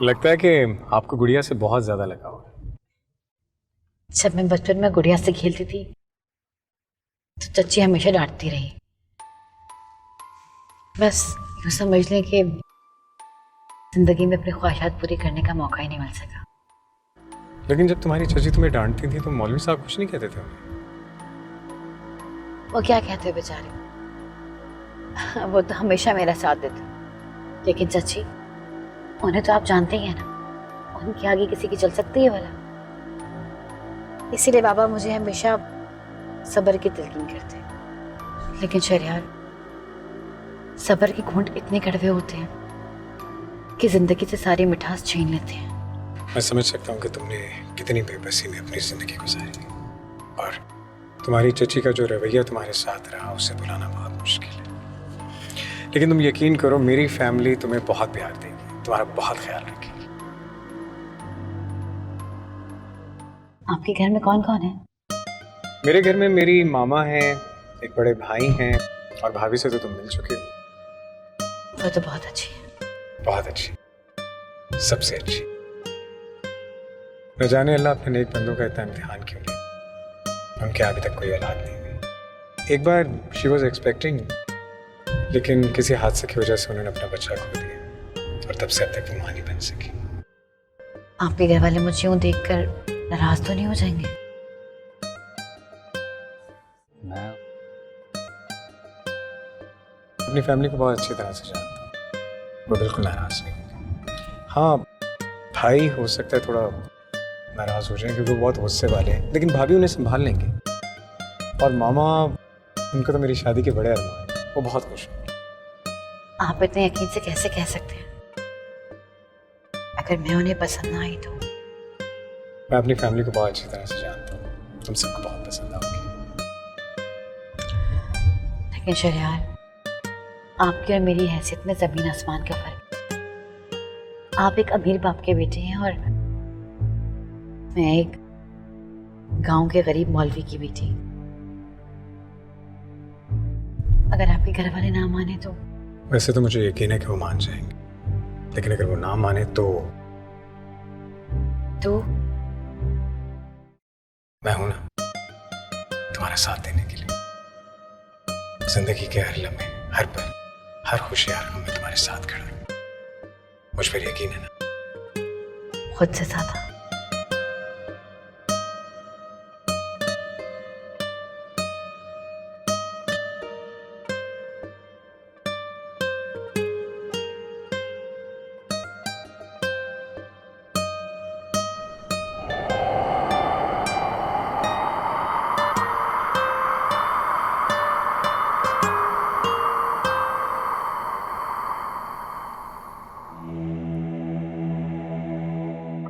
लगता है कि आपको गुड़िया से बहुत ज्यादा लगाव है। जब मैं बचपन में गुड़िया से खेलती थी तो चच्ची हमेशा डांटती रही। बस यूँ समझ लें कि जिंदगी में अपनी ख्वाहिशात पूरी करने का मौका ही नहीं मिल सका। लेकिन जब तुम्हारी चाची तुम्हें डांटती थी तो मौलवी साहब कुछ नहीं कहते थे उन्हें? वो क्या कहते हैं बेचारे, वो तो हमेशा मेरा साथ देते। लेकिन चच्ची, उन्हें तो आप जानते ही हैं ना, उनके आगे किसी की चल सकती है भला। इसीलिए बाबा मुझे हमेशा सब्र की तलकीन करते हैं। लेकिन शहरयार, सब्र के घूंट इतने कड़वे होते हैं कि जिंदगी से सारी मिठास छीन लेते हैं। मैं समझ सकता हूँ कि तुमने कितनी बेबसी में अपनी जिंदगी गुजारी, और तुम्हारी चची का जो रवैया तुम्हारे साथ रहा उसे भुलाना बहुत मुश्किल है। लेकिन तुम यकीन करो, मेरी फैमिली तुम्हें बहुत प्यार देगी, तुम्हारा बहुत ख्याल रखेगी। आपके घर में कौन कौन है? मेरे घर में मेरी मामा है, एक बड़े भाई हैं, और भाभी से तो तुम मिल चुके हो। वो तो बहुत अच्छी है। बहुत अच्छी, सबसे अच्छी। न जाने अल्लाह अपने नेक बंदों का इतना इम्तिहान क्यों ले, उनके अभी तक कोई औलाद नहीं हुई। एक बार शी वॉज एक्सपेक्टिंग, लेकिन किसी हादसे की वजह से उन्होंने अपना बच्चा खो दिया, और तब से अब तक वो मां नहीं बन सकी। आपके घर वाले मुझे यूं देखकर नाराज तो नहीं हो जाएंगे? मैं अपनी फैमिली को बहुत अच्छी तरह से जानता हूँ, वो बिल्कुल नाराज नहीं होंगे। हाँ, भाई हो सकता है थोड़ा नाराज हो जाए क्योंकि वो बहुत गुस्से वाले हैं, लेकिन भाभी उन्हें संभाल लेंगे। और मामा, उनको तो मेरी शादी के बड़े अरमान हैं, वो बहुत खुश हैं। आप इतने यकीन से कैसे कह सकते हैं? अगर मैं उन्हें पसंद ना आई तो? मैं अपनी फैमिली को बहुत अच्छी तरह से जानता हूँ, तुम सबको बहुत पसंद आओगी। लेकिन शहरयार, आपकी और मेरी हैसियत में जमीन आसमान का फर्क है। आप एक अमीर बाप के बेटे हैं और मैं एक गांव के गरीब मौलवी की बेटी। अगर आपके घर वाले ना माने तो? वैसे तो मुझे यकीन है कि वो मान जाएंगे, लेकिन अगर वो ना माने तो मैं हूं ना तुम्हारा साथ देने के लिए। जिंदगी के हर लम्हे, हर पल, हर खुशी, हर गम में तुम्हारे साथ खड़ा हूं। मुझ पर यकीन है ना? खुद से ज्यादा।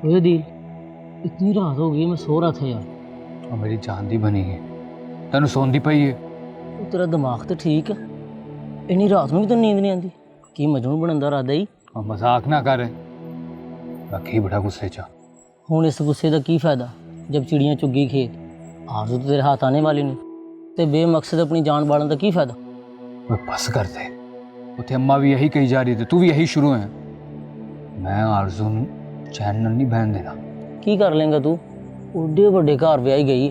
ओए दिल इतनी रात हो गई, मैं सो रहा था यार। और मेरी जान दी बनी है, तेन सौंदी पई है। तेरा दिमाग तो ठीक है, इन्नी रात में भी तो नींद नहीं आती। की मजनू बनने का इरादा ही? और मजाक ना कर, रखी बड़ा गुस्से चा। हुण इस गुस्से का की फायदा जब चिड़ियाँ चुगी खेत। आरज़ू तो तेरे हाथ आने वाली नहीं, ते बेमकसद अपनी जान बाड़न का की फायदा। वो बस कर दे, उथे अम्मा भी यही कही जा रही थी, तू भी यही शुरू है। मैं आरज़ू चैन नाल नहीं बहन देना। की कर लेंगा तू? उड्डे वड्डे घर ब्याही गई,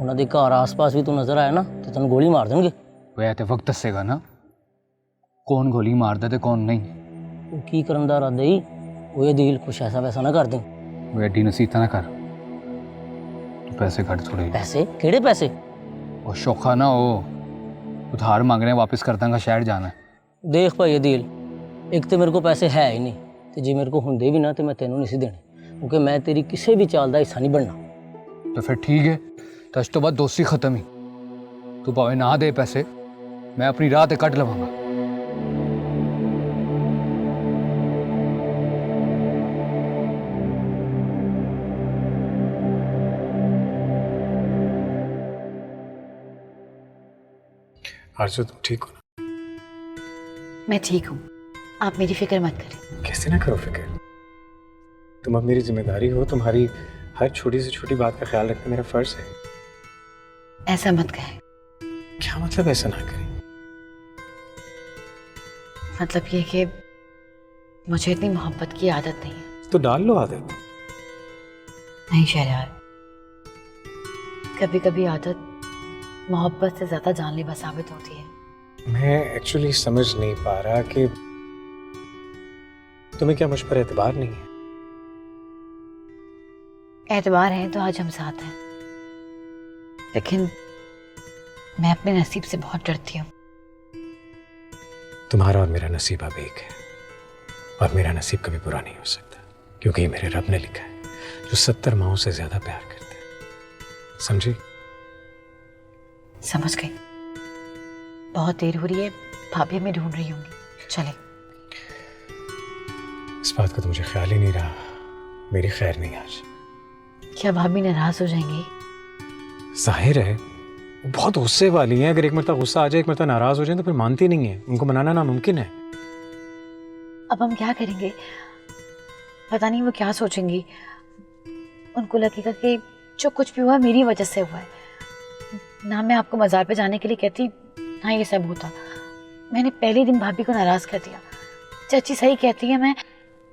उन्होंने घर आस पास भी तू नजर आया ना तो तेन गोली मार देंगे। वह तो वक्त दसेगा ना कौन गोली मारदा ते कौन नहीं। वो की करन दा इरादा ही? वो दिल कुछ ऐसा वैसा ना कर दें। वो एडी नसीहत ना कर, तू पैसे कट थोड़े। पैसे? केड़े पैसे? वो शौखा ना हो, उधार मांगने वापस कर दांगा, शहर जाना है। देख भाई दिल, एक तो मेरे को पैसे है ही नहीं, तो जे मेरे को होंदे भी ना तो मैं तेनों नहीं सी देने, क्योंकि मैं तेरी किसी भी चाल का हिस्सा नहीं बनना। तो फिर ठीक है, तो इस तो बाद दोस्ती खत्म ही। तू भावे ना दे पैसे, मैं अपनी राह ते कट लवांगा। आरज़ू तुम ठीक हो ना? मैं ठीक हूँ, आप मेरी फिक्र मत करें। कैसे ना करो फिक्र, तुम अब मेरी जिम्मेदारी हो, तुम्हारी हर छोटी से छोटी बात का ख्याल रखना मेरा फर्ज है। ऐसा मत कहें। क्या मतलब ऐसा ना करें? मतलब ये कि मुझे इतनी मोहब्बत की आदत नहीं है। तो डाल लो आदत। नहीं शहरयार, कभी कभी आदत मोहब्बत से ज्यादा जानलेवा साबित होती है। मैं एक्चुअली समझ नहीं पा रहा कि तुम्हें क्या मुझ पर एतबार नहीं है? एतबार है तो आज हम साथ हैं, लेकिन मैं अपने नसीब से बहुत डरती हूँ। तुम्हारा और मेरा नसीब अब एक है, और मेरा नसीब कभी बुरा नहीं हो सकता, क्योंकि ये मेरे रब ने लिखा है, जो 70 माओं से ज्यादा प्यार करते हैं। समझी? समझ गई। बहुत देर हो रही है, भाभी हमें ढूंढ रही होंगी, चले। इस बात का तो मुझे ख्याल ही नहीं रहा, मेरी खैर नहीं आज। क्या भाभी नाराज हो जाएंगी? जाहिर है वो बहुत गुस्से वाली हैं, अगर एक मरतबा गुस्सा आ जाए, एक मरतबा नाराज हो जाए तो फिर मानती नहीं है, उनको मनाना नामुमकिन है। अब हम क्या करेंगे? पता नहीं वो क्या सोचेंगी। उनको लगेगा कि जो कुछ भी हुआ मेरी वजह से हुआ है। ना मैं आपको मज़ार पे जाने के लिए कहती, ना ये सब होता। मैंने पहले दिन भाभी को नाराज कर दिया। चाची सही कहती है। मैं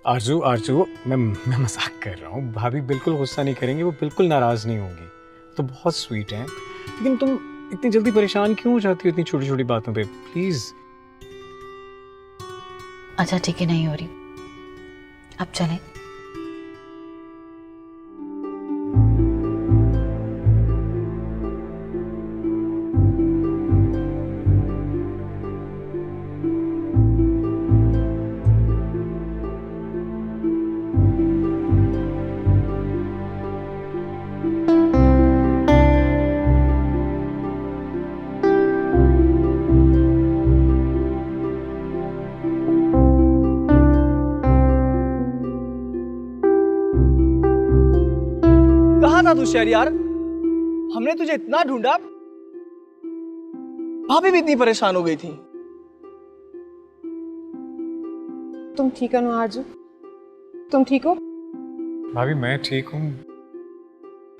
आरज़ू आरज़ू मैं मजाक कर रहा हूँ, भाभी बिल्कुल गुस्सा नहीं करेंगी, वो बिल्कुल नाराज नहीं होंगी, तो बहुत स्वीट हैं। लेकिन तुम इतनी जल्दी परेशान क्यों हो जाती हो इतनी छोटी छोटी बातों पे? प्लीज। अच्छा ठीक है, नहीं हो रही, अब चलें। कहाँ था तू शहरयार? हमने तुझे इतना ढूंढा, भाभी भी इतनी परेशान हो गई थी। तुम ठीक हो ना आरज़ू? तुम ठीक हो? भाभी मैं ठीक हूँ।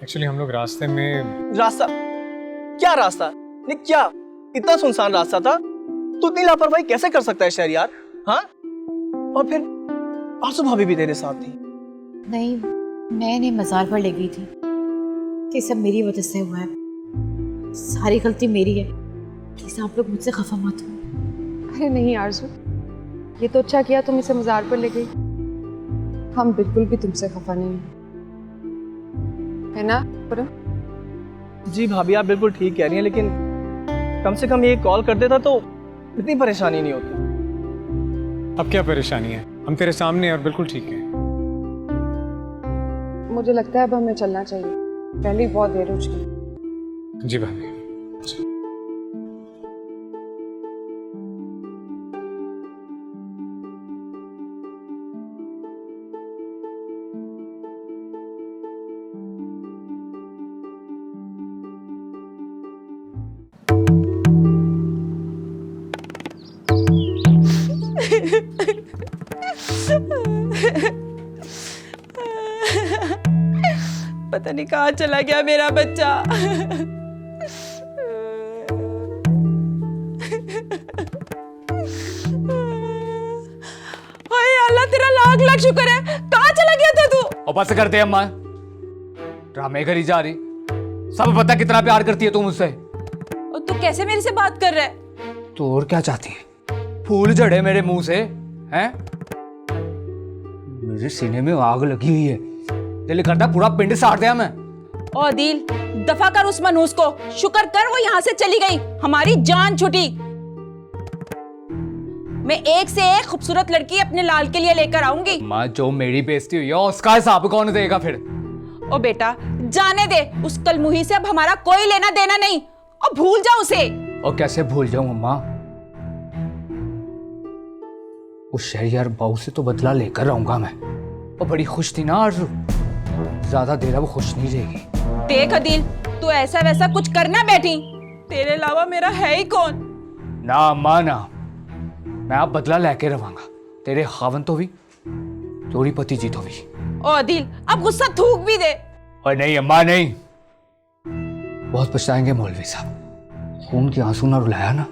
एक्चुअली हम लोग रास्ते में। रास्ता? क्या रास्ता? नहीं क्या इतना सुनसान रास्ता था? तू इतनी लापरवाही कैसे कर सकता है शहरयार? हाँ? और फिर आरज़ू भाभी भी तेरे साथ थी। नहीं, मैं इन्हें मज़ार पर ले गई थी कि सब मेरी वजह से हुआ है, सारी गलती मेरी है, प्लीज आप लोग मुझसे खफा मत हो। अरे नहीं आरज़ू, ये तो अच्छा किया तुम इसे मज़ार पर ले गई। हम बिल्कुल भी तुमसे खफा नहीं है ना पूरा? जी भाभी आप बिल्कुल ठीक कह रही हैं, लेकिन कम से कम ये कॉल कर देता तो इतनी परेशानी नहीं होती। अब क्या परेशानी है? हम तेरे सामने हैं और बिल्कुल ठीक है। मुझे लगता है अब हमें चलना चाहिए, पहले ही बहुत देर हो चुकी। जी भाभी। पता नहीं कहाँ चला गया मेरा बच्चा। ओए अल्लाह तेरा लाख लाख शुक्र है, कहाँ चला गया था तू? और बस कर दे अम्मा, ड्रामे करी जा रही। सब पता कितना प्यार करती है तू मुझसे। और तू कैसे मेरे से बात कर रहा है? तो और क्या चाहती है? फूल झड़े मेरे मुंह से हैं? मेरे सीने में आग लगी हुई है, दिल करता पूरा पिंड साड़ दिया मैं। ओ दिल, दफा कर उस मनूस को। शुक्र कर वो यहाँ से चली गई, हमारी जान छुटी। मैं एक से एक खूबसूरत लड़की अपने लाल के लिए लेकर आऊंगी। माँ, जो मेरी बेइज्जती हुई है उसका हिसाब कौन देगा फिर? ओ बेटा, जाने दे, उस कलमुही से अब हमारा कोई लेना देना नहीं, और भूल जा उसे। और कैसे भूल जाऊं अम्मा? उस शहरियार बहू से तो बदला लेकर आऊंगा मैं। और बड़ी खुश थी ना आरज़ू, ज्यादा देर अब खुश नहीं रहेगी। देख अदील, तू ऐसा वैसा कुछ करना बैठी, तेरे अलावा मेरा है ही कौन? ना अम्मा ना, मैं अब बदला लेके रवांगा, तेरे खावन तो भी, चोरी पति जी तो भी। ओ अदील, अब गुस्सा थूक भी दे। और नहीं अम्मा नहीं, बहुत पछताएंगे मौलवी साहब। खून के आंसू ना रुलाया ना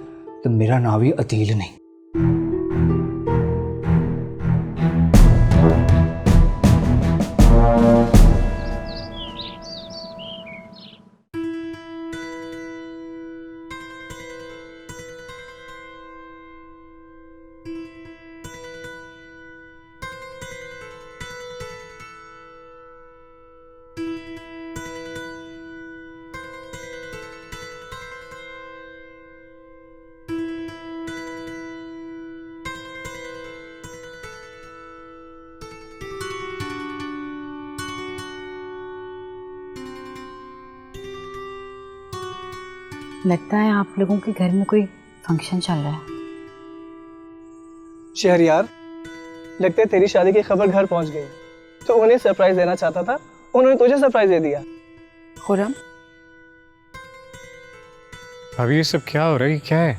तो मेरा नाम भी अदील नहीं। लगता है आप लोगों के घर में कोई फंक्शन चल रहा है। शहरयार, लगता है तेरी शादी की खबर घर पहुंच गई, तो उन्हें सरप्राइज देना चाहता था, उन्होंने तुझे सरप्राइज दे दिया। खुरम, अभी ये सब क्या हो रहा है? क्या है?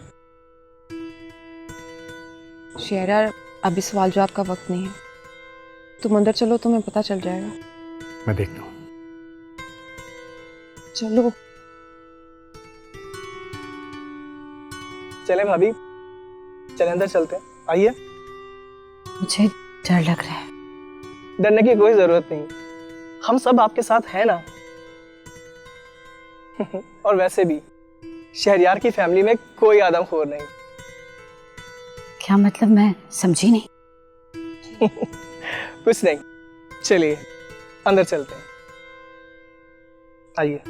शहरयार, अभी सवाल जवाब का वक्त नहीं है, तुम अंदर चलो, तुम्हें पता चल जाएगा। मैं देखता हूँ। चलो। चले भाभी, चले अंदर चलते हैं, आइए। मुझे डर लग रहा है। डरने की कोई जरूरत नहीं, हम सब आपके साथ हैं ना। और वैसे भी शहरयार की फैमिली में कोई आदमखोर नहीं। क्या मतलब? मैं समझी नहीं। कुछ नहीं, चलिए अंदर चलते हैं, आइए।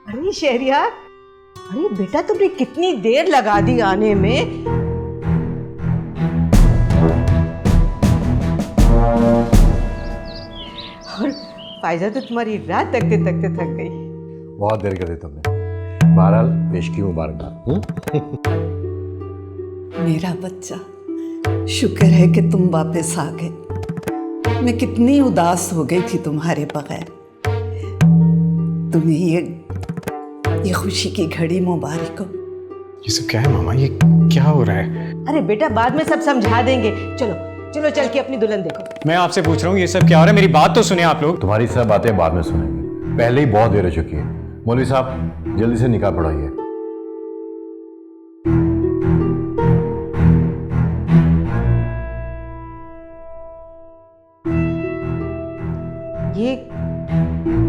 अरे शहरियार, अरे बेटा तुमने कितनी देर लगा दी आने में। और फायजा तो तुम्हारी रात तकते तकते थक गई। बहुत देर कर दी तुमने। बहरहाल पेश की मुबारकबाद। मेरा बच्चा, शुक्र है कि तुम वापस आ गए। मैं कितनी उदास हो गई थी तुम्हारे बगैर। तुम्हें ये खुशी की घड़ी मुबारक हो। ये सब क्या है मामा? ये क्या हो रहा है? अरे बेटा, बाद में सब समझा देंगे। चलो चलो, चल के अपनी दुल्हन देखो। मैं आपसे पूछ रहा हूँ ये सब क्या हो रहा है? मेरी बात तो सुने आप लोग। तुम्हारी सब बातें बाद में सुनेंगे, पहले ही बहुत देर हो चुकी है। मौलवी साहब, जल्दी से निकाह पढ़ाइए।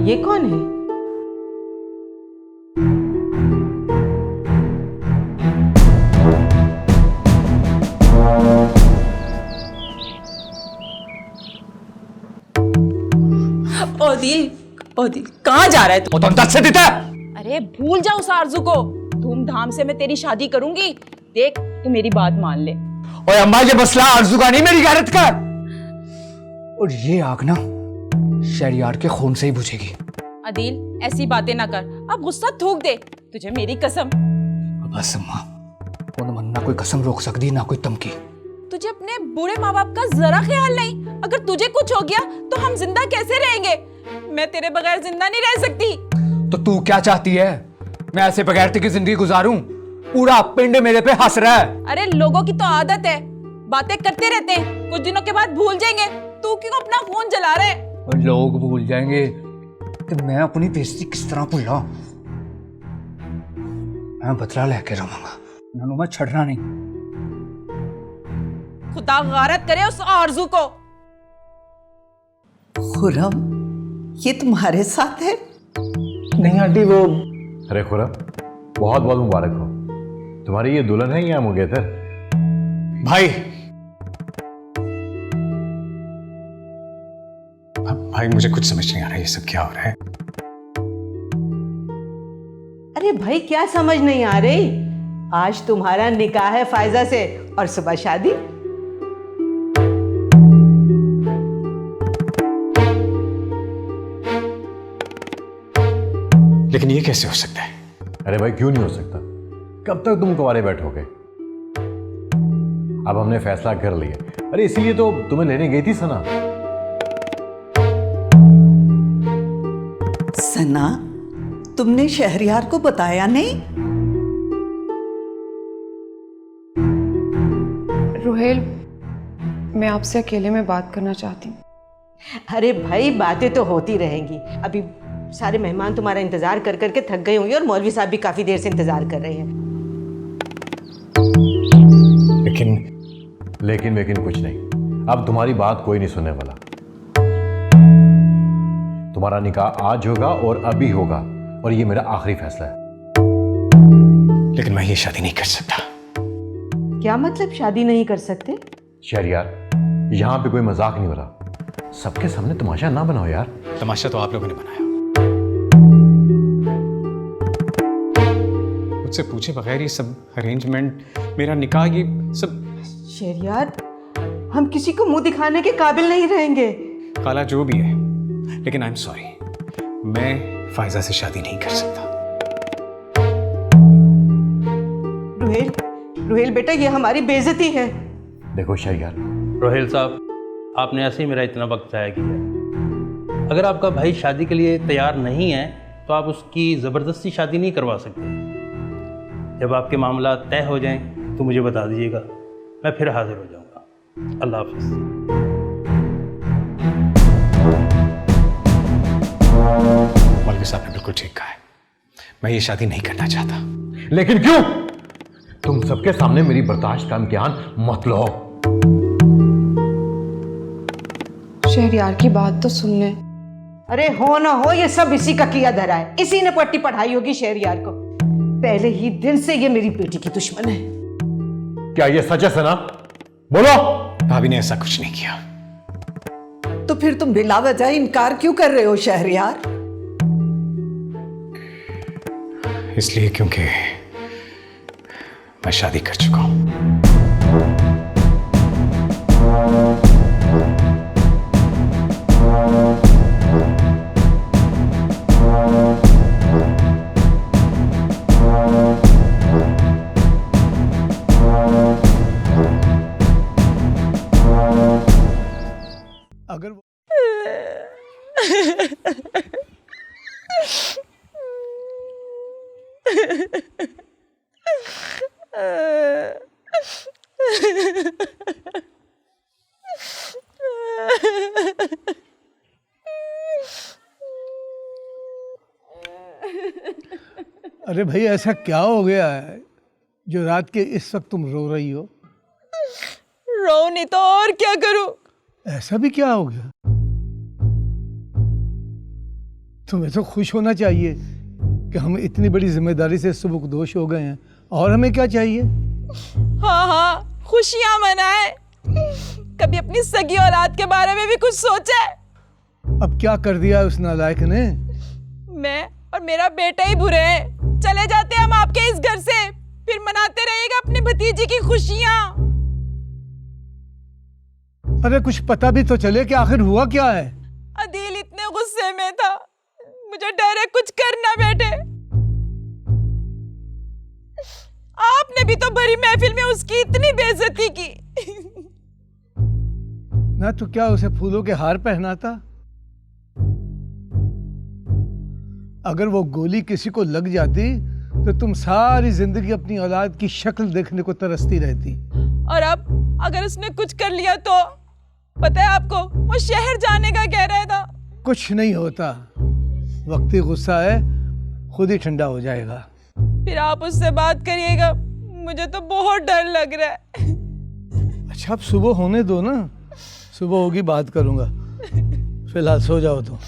ये कौन है? ओदिल, कहाँ जा रहा है तू? तो अंदाज से देता। अरे भूल जा उस आरजू को, धूमधाम से मैं तेरी शादी करूंगी। देख, तू मेरी बात मान ले। ओए अम्मा, ये मसला आरज़ू का नहीं, मेरी गैरत का। और ये आग ना शहरयार के खून से ही बुझेगी। अदील, ऐसी बातें ना कर, अब गुस्सा थूक दे, तुझे मेरी कसम। बस अम्मा, उन मन ना कोई कसम रोक सकती ना कोई धमकी। तुझे अपने बूढ़े माँ बाप का जरा ख्याल नहीं? अगर तुझे कुछ हो गया तो हम जिंदा कैसे रहेंगे? मैं तेरे बगैर जिंदा नहीं रह सकती। तो तू क्या चाहती है? मैं ऐसे बगैर की जिंदगी गुजारूं? पूरा पिंड मेरे पे हंस रहा है। अरे लोगों की तो आदत है, बातें करते रहते हैं, कुछ दिनों के बाद भूल जाएंगे। तू क्यों अपना फोन जला रहे? और लोग भूल जाएंगे तो मैं अपनी बेइज्जती किस तरह भूला? मैं बदला लेके रहूंगा, नानू मैं छड़ना नहीं। खुदा गारत करे उस आरजू को। खुरम, ये तुम्हारे साथ है? नहीं आंटी, वो अरे खुरम, बहुत बहुत मुबारक हो। तुम्हारी ये दुल्हन है या मुगेतर? भाई भाई मुझे कुछ समझ नहीं आ रहा है, ये सब क्या हो रहा है? अरे भाई क्या समझ नहीं आ रही? आज तुम्हारा निकाह है फायजा से और सुबह शादी। लेकिन ये कैसे हो सकता है? अरे भाई क्यों नहीं हो सकता? कब तक तुम कुंवारे बैठोगे? अब हमने फैसला कर लिया। अरे इसीलिए तो तुम्हें लेने गई थी सना। सना, तुमने शहरयार को बताया नहीं? रोहेल, मैं आपसे अकेले में बात करना चाहती हूँ। अरे भाई बातें तो होती रहेंगी। अभी सारे मेहमान तुम्हारा इंतजार कर करके थक गए होंगे और मौलवी साहब भी काफी देर से इंतजार कर रहे हैं। लेकिन कुछ नहीं। अब तुम्हारी बात कोई नहीं सुनने वाला। तुम्हारा निकाह आज होगा और अभी होगा, और ये मेरा आखिरी फैसला है। लेकिन मैं ये शादी नहीं कर सकता। क्या मतलब शादी नहीं कर सकते? शहरयार, यहाँ पे कोई मजाक नहीं हो रहा। सबके सामने तमाशा ना बनाओ यार। तमाशा तो आप लोगों ने बनाया। मुझसे पूछे बगैर ये सब अरेंजमेंट, मेरा निकाह, ये सब। शहरयार, हम किसी को मुंह दिखाने के काबिल नहीं रहेंगे। काला जो भी है, लेकिन आई एम सॉरी, मैं फायजा से शादी नहीं कर सकता। रोहेल बेटा, ये हमारी बेइज्जती है। देखो शहरयार। रोहेल साहब, आपने ऐसे ही मेरा इतना वक्त जाया किया। अगर आपका भाई शादी के लिए तैयार नहीं है तो आप उसकी ज़बरदस्ती शादी नहीं करवा सकते। जब आपके मामला तय हो जाएं तो मुझे बता दीजिएगा, मैं फिर हाजिर हो जाऊंगा। अल्लाह हाफ़िज़। मौलवी साहब ने बिल्कुल ठीक कहा है, मैं ये शादी नहीं करना चाहता। लेकिन क्यों? तुम सबके सामने मेरी बर्दाश्त का इम्तिहान मत लो। शहरयार की बात तो सुन ले। अरे हो ना हो, ये सब इसी का किया धरा है। इसी ने पट्टी पढ़ाई होगी शहरयार को। पहले ही दिन से ये मेरी बेटी की दुश्मन है। क्या ये सच है सना? बोलो। भाभी ने ऐसा कुछ नहीं किया। तो फिर तुम बिला वजह इनकार क्यों कर रहे हो शहरयार? इसलिए क्योंकि मैं शादी कर चुका हूं। अगर अरे भाई, ऐसा क्या हो गया है जो रात के इस वक्त तुम रो रही हो? रो नहीं तो और क्या करूं? ऐसा भी क्या हो गया? तुम्हें तो खुश होना चाहिए कि हम इतनी बड़ी जिम्मेदारी से सुबुकदोश हो गए हैं, और हमें क्या चाहिए? हाँ हाँ, खुशियां मनाए। कभी अपनी सगी औलाद के बारे में भी कुछ सोचा है? अब क्या कर दिया उस नालायक ने? मैं और मेरा बेटा ही बुरे हैं। चले जाते हम आपके इस घर से, फिर मनाते रहिएगा अपनी भतीजी की खुशियां। अरे कुछ पता भी तो चले कि आखिर हुआ क्या है? अदील इतने गुस्से में था, मुझे डर है कुछ कर ना बैठे। आपने भी तो भरी महफिल में उसकी इतनी बेइज्जती की। ना तो क्या उसे फूलों के हार पहनाता? अगर वो गोली किसी को लग जाती तो तुम सारी जिंदगी अपनी औलाद की शक्ल देखने को तरसती रहती। और अब अगर उसने कुछ कर लिया तो पता है आपको, वो शहर जाने का कह रहा था। कुछ नहीं होता, वक्ती गुस्सा है, खुद ही ठंडा हो जाएगा। फिर आप उससे बात करिएगा, मुझे तो बहुत डर लग रहा है। अच्छा अब सुबह होने दो ना, सुबह होगी बात करूंगा, फिलहाल सो जाओ तुम।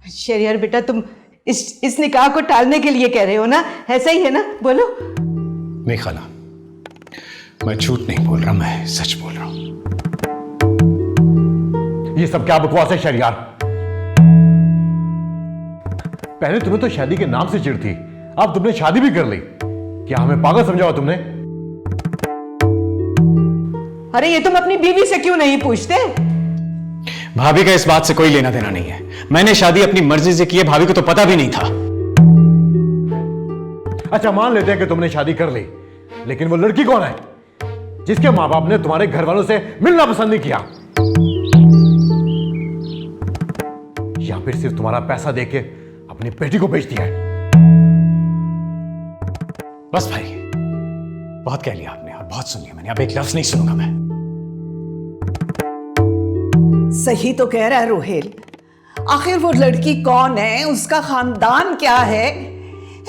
शहरियार बेटा, तुम इस निकाह को टालने के लिए कह रहे हो ना? ऐसा ही है ना? बोलो। नहीं खाला, मैं झूठ नहीं बोल रहा, मैं सच बोल रहा हूं। ये सब क्या बकवास है शहरियार? पहले तुम्हें तो शादी के नाम से चिढ़ थी, अब तुमने शादी भी कर ली। क्या हमें पागल समझा तुमने? अरे ये तुम अपनी बीवी से क्यों नहीं पूछते? भाभी का इस बात से कोई लेना देना नहीं है। मैंने शादी अपनी मर्जी से की है, भाभी को तो पता भी नहीं था। अच्छा मान लेते हैं कि तुमने शादी कर ली, लेकिन वो लड़की कौन है जिसके माँ बाप ने तुम्हारे घर वालों से मिलना पसंद नहीं किया? या फिर सिर्फ तुम्हारा पैसा देके अपनी बेटी को बेच दिया है? बस भाई, बहुत कह लिया आपने और बहुत सुन लिया मैंने, अब एक लफ्ज नहीं सुनूंगा मैं। सही तो कह रहा है रोहेल, आखिर वो लड़की कौन है, उसका खानदान क्या है?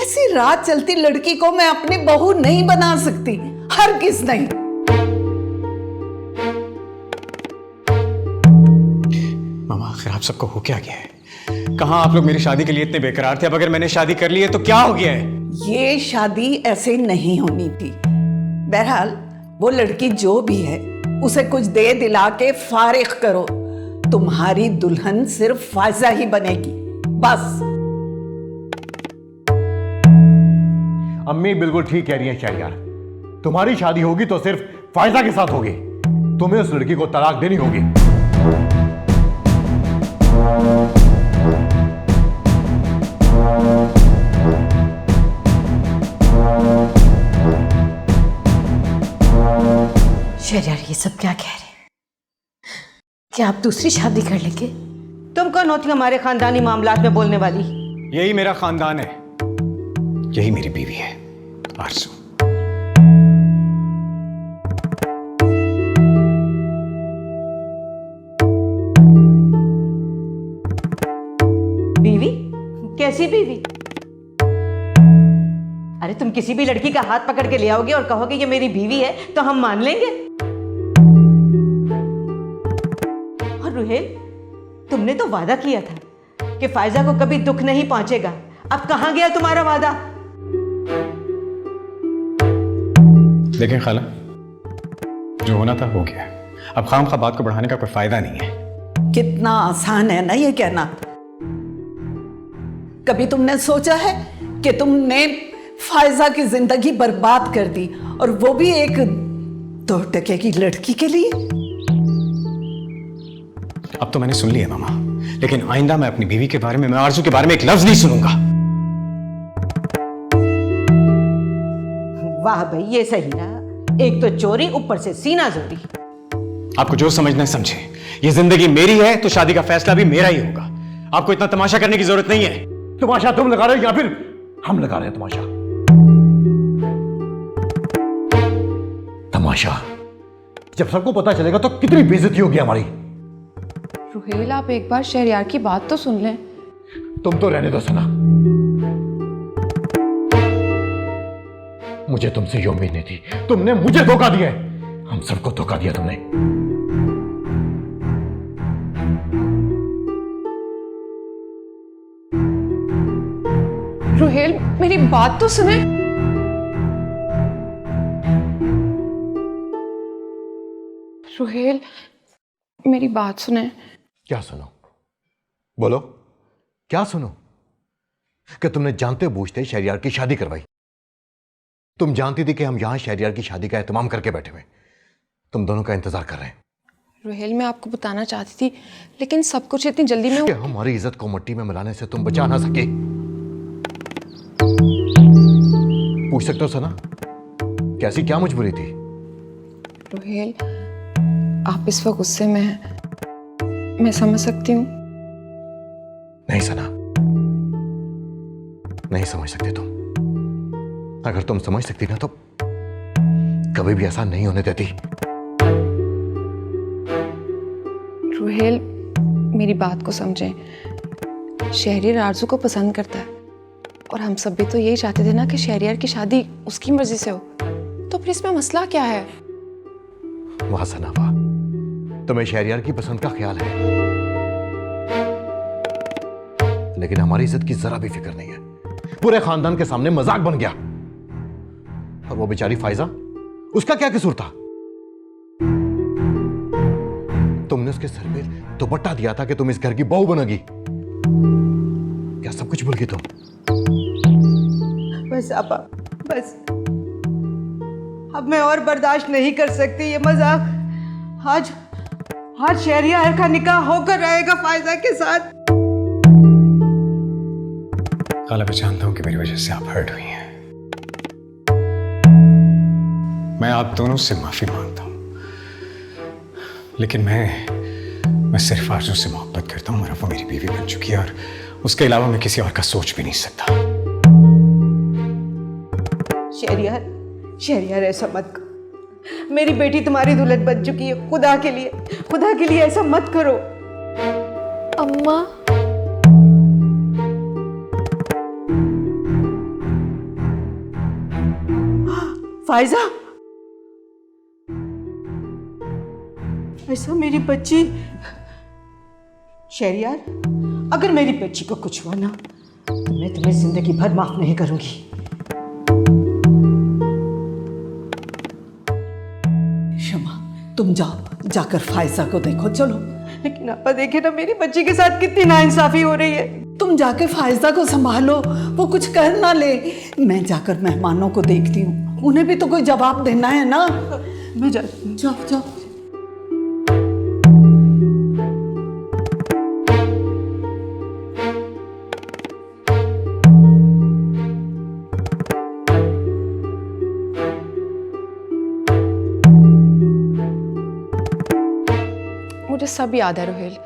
ऐसी रात चलती लड़की को मैं अपनी बहू नहीं बना सकती, हरगिज़ नहीं। मामा आखिर आप सबको हो क्या गया है? कहाँ आप लोग मेरी शादी के लिए इतने बेकरार थे? अब अगर मैंने शादी कर ली है तो क्या हो गया है? ये शादी ऐसे नहीं होनी थी। बहरहाल वो लड़की जो भी है उसे कुछ दे दिला के फारिग करो। तुम्हारी दुल्हन सिर्फ फायजा ही बनेगी, बस। अम्मी बिल्कुल ठीक कह रही है शहरियार, तुम्हारी शादी होगी तो सिर्फ फायजा के साथ होगी। तुम्हें उस लड़की को तलाक देनी होगी। शहरियार ये सब क्या कह रहे हैं? क्या आप दूसरी शादी कर लेंगे? तुम कौन होती हमारे खानदानी मामलात में बोलने वाली? यही मेरा खानदान है, यही मेरी बीवी है आरज़ू। बीवी? कैसी बीवी? अरे तुम किसी भी लड़की का हाथ पकड़ के ले आओगे और कहोगे ये मेरी बीवी है तो हम मान लेंगे? और रुहेल, तुमने तो वादा किया था कि फायजा को कभी दुख नहीं पहुंचेगा। अब कहां गया तुम्हारा वादा? देखें खाला, जो होना था हो गया। अब खामखा बात को बढ़ाने का कोई फायदा नहीं है। कितना आसान है ना ये कहना। कभी तुमने सोचा है कि तुमने फायजा की जिंदगी बर्बाद कर दी, और वो भी एक 2 टके की लड़की के लिए? अब तो मैंने सुन लिया मामा, लेकिन आइंदा मैं अपनी बीवी के बारे में, मैं आरज़ू के बारे में एक लफ्ज नहीं सुनूंगा। वाह भाई, ये सही ना, एक तो चोरी, ऊपर से सीना जोरी। आपको जो समझना है समझे। ये जिंदगी मेरी है तो शादी का फैसला भी मेरा ही होगा। आपको इतना तमाशा करने की जरूरत नहीं है। तमाशा तुम लगा रहे हो या फिर हम लगा रहे हैं तमाशा? तमाशा जब सबको पता चलेगा तो कितनी बेइज्जती होगी हमारी। रुहेल, आप एक बार शहरियार की बात तो सुन लें। तुम तो रहने दो सना, मुझे तुमसे ये उम्मीद नहीं थी। तुमने मुझे धोखा दिया है, हम सबको धोखा दिया तुमने। रुहेल, मेरी बात तो सुने। रुहेल, मेरी बात सुने। क्या सुनो? बोलो, क्या सुनो? कि तुमने जानते बूझते शहरियार की शादी करवाई। तुम जानती थी कि हम यहां शहरियार की शादी का एहतमाम करके बैठे हुए, तुम दोनों का इंतजार कर रहे हैं। रुहेल, मैं आपको बताना चाहती थी, लेकिन सब कुछ इतनी जल्दी में कि हमारी इज्जत को मट्टी में मिलाने से तुम बचा ना सके। पूछ सकते हो सना, कैसी क्या मजबूरी थी? रोहेल, आप इस वक्त गुस्से में हैं, मैं समझ सकती हूँ। नहीं सना, नहीं समझ सकते तुम। अगर तुम समझ सकती ना तो कभी भी ऐसा नहीं होने देती। रोहेल, मेरी बात को समझें। शहरियार आरजू को पसंद करता है और हम सब भी तो यही चाहते थे ना कि शहरियार की शादी उसकी मर्जी से हो। तो फिर इसमें मसला क्या है? वाह सना वाह, तुम्हें शहरियार की पसंद का ख्याल है, लेकिन हमारी इज्जत की जरा भी फिक्र नहीं है। पूरे खानदान के सामने मजाक बन गया। और वो बेचारी फाइजा, उसका क्या कसूर था? तुमने उसके सर पे दुपट्टा दिया था कि तुम इस घर की बहू बनोगी। क्या सब कुछ भूल गई तुम? बस आपा, बस अब मैं और बर्दाश्त नहीं कर सकती ये मजाक। आज शहरियार का निकाह होकर रहेगा फायजा के साथ। खाला, मैं जानता हूं कि मेरी वजह से आप हर्ट हुई हैं। मैं आप दोनों से माफी मांगता हूं, लेकिन मैं सिर्फ आरज़ू से मोहब्बत करता हूं और वो मेरी बीवी बन चुकी है और उसके अलावा मैं किसी और का सोच भी नहीं सकता। शहरियार ऐसा मत करो। मेरी बेटी तुम्हारी दुल्हन बन चुकी है। खुदा के लिए ऐसा मत करो। अम्मा, फायजा, ऐसा मेरी बच्ची। शहरियार, अगर मेरी बच्ची को कुछ हुआ ना तो मैं तुम्हें जिंदगी भर माफ नहीं करूंगी। शमा, तुम जाकर फायजा को देखो, चलो। लेकिन आपा देखे ना मेरी बच्ची के साथ कितनी नाइंसाफी हो रही है। तुम जाके फायजा को संभालो, वो कुछ कर ना ले। मैं जाकर मेहमानों को देखती हूँ, उन्हें भी तो कोई जवाब देना है ना। मैं जाओ। मुझे सब याद है रोहेल,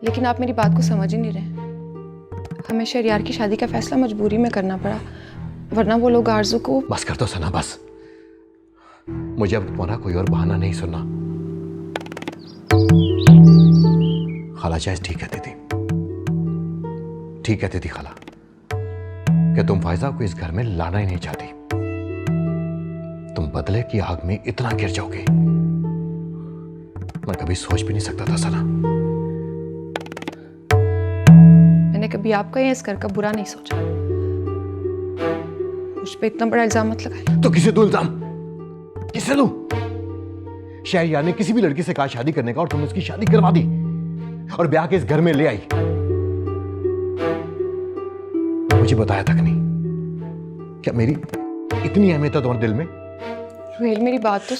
लेकिन आप मेरी बात को समझ ही नहीं रहे। हमें शहरियार की शादी का फैसला मजबूरी में करना पड़ा, वरना वो लोग आरजू को। बस कर दो सना, बस। मुझे अब तुम्हारा कोई और बहाना नहीं सुनना। खाला शायद ठीक कहती थी खाला कि तुम फायजा को इस घर में लाना ही नहीं चाहती। तुम बदले की आग में इतना गिर जाओगे, मैं कभी सोच भी नहीं सकता था सना। मैंने कभी आपका या इस घर का बुरा नहीं सोचा। मुझ पे इतना बड़ा इल्जाम मत लगाए। तो किसे दूं इल्जाम? किसे दूं? शहरियार ने किसी भी लड़की से कहा शादी करने का और तुमने उसकी शादी करवा दी और ब्याह के इस घर में ले आई। मुझे बताया तक नहीं। क्या मेरी इतनी अहमियत है तुम्हारे दिल में? रोहेल, मेरी बात तो।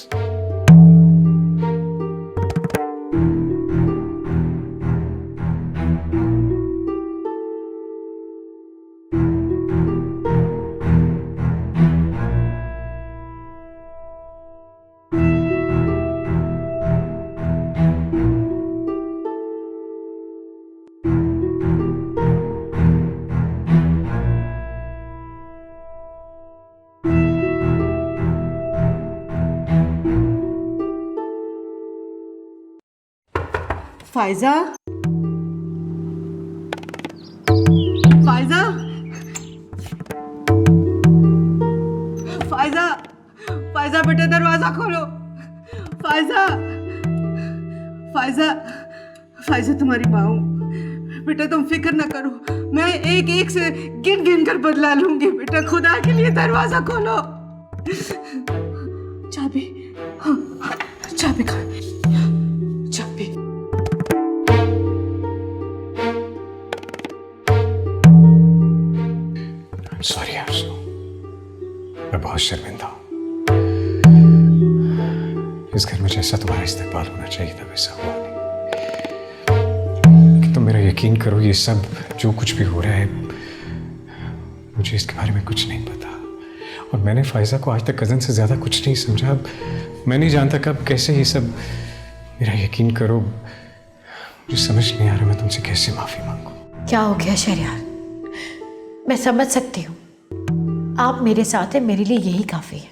फायजा, फायजा, फायजा, फायजा बेटा दरवाजा खोलो। फायजा, फायजा, फायजा तुम्हारी माँ हूँ बेटा, तुम फिक्र ना करो। मैं एक एक से गिन गिन कर बदला लूंगी बेटा। खुदा के लिए दरवाजा खोलो। चाबी, चाबी खा, चाबी। सॉरी आरज़ू, मैं बहुत शर्मिंदा हूं। इस घर में जैसा तुम्हारा इस्तेमाल होना चाहिए था वैसा हुआ नहीं। लेकिन तुम मेरा यकीन करो, ये सब जो कुछ भी हो रहा है मुझे इसके बारे में कुछ नहीं पता। और मैंने फायजा को आज तक कज़न से ज़्यादा कुछ नहीं समझा। अब मैं नहीं जानता कब कैसे ये सब, मेरा यकीन करो मुझे समझ नहीं आ रहा मैं तुमसे कैसे माफ़ी मांगूं। क्या हो गया शहरयार? मैं समझ सकती हूँ, आप मेरे साथ हैं, मेरे लिए यही काफ़ी है।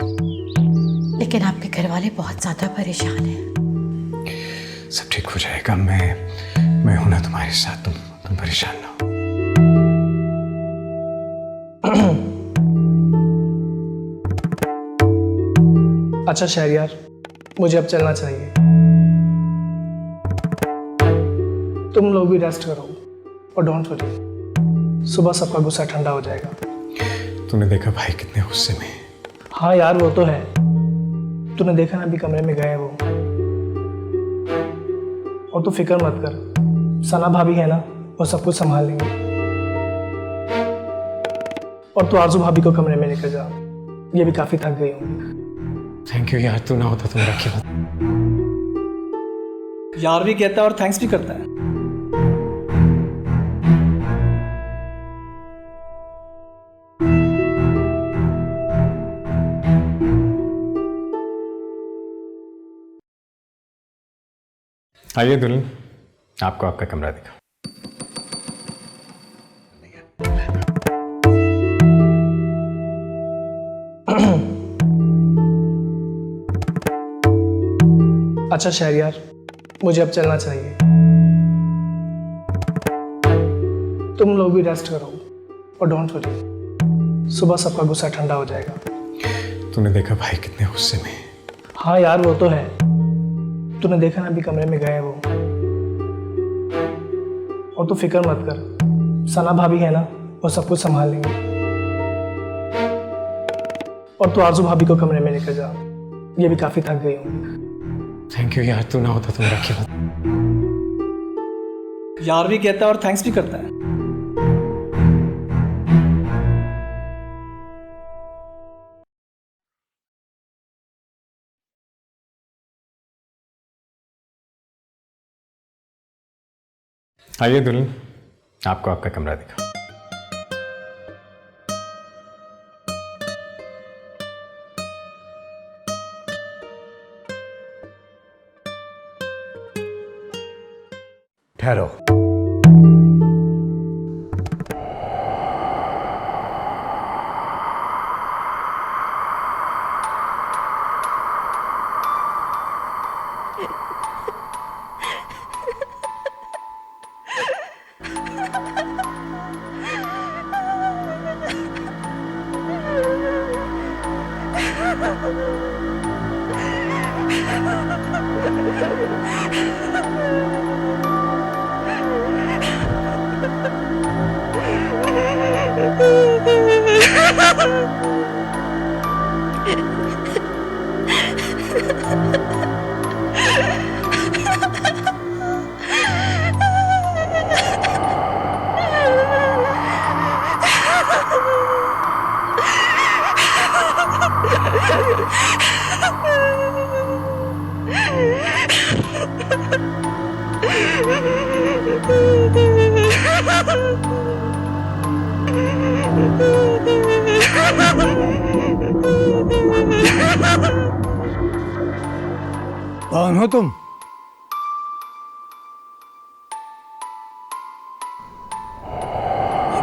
लेकिन आपके घर वाले बहुत ज़्यादा परेशान हैं। सब ठीक हो जाएगा, मैं हूं ना तुम्हारे साथ, तुम परेशान ना हो। अच्छा शहरयार, मुझे अब चलना चाहिए। तुम लोग भी रेस्ट करो और डोंट वरी, सुबह सबका गुस्सा ठंडा हो जाएगा। तूने देखा भाई कितने गुस्से में। हाँ यार वो तो है, तूने देखा ना अभी कमरे में गए वो। और तू फिक्र मत कर, सना भाभी है ना, वो सब कुछ संभाल लेंगे। और तू आरजू भाभी को कमरे में लेकर जा, ये भी काफी थक गई होंगी। थैंक यू यार, तू ना होता तो मेरा क्या होता। यार भी कहता है और थैंक्स भी करता है। आइए दुल्हन, आपको आपका कमरा दिखा। अच्छा शहरयार, मुझे अब चलना चाहिए। तुम लोग भी रेस्ट करो और डोंट वरी, सुबह सबका गुस्सा ठंडा हो जाएगा। तूने देखा भाई कितने गुस्से में। हाँ यार वो तो है, तूने देखा ना अभी कमरे में गए वो। और तू फिक्र मत कर, सना भाभी है ना, वो सब कुछ संभाल लेंगे। और तू आरजू भाभी को कमरे में लेकर जा, ये भी काफी थक गई होंगी। थैंक यू यार, तू ना होता तो मेरा क्या होता। यार भी कहता है और थैंक्स भी करता है। आइए दुल्हन, आपको आपका कमरा दिखा। ठहरो। कौन हो तुम?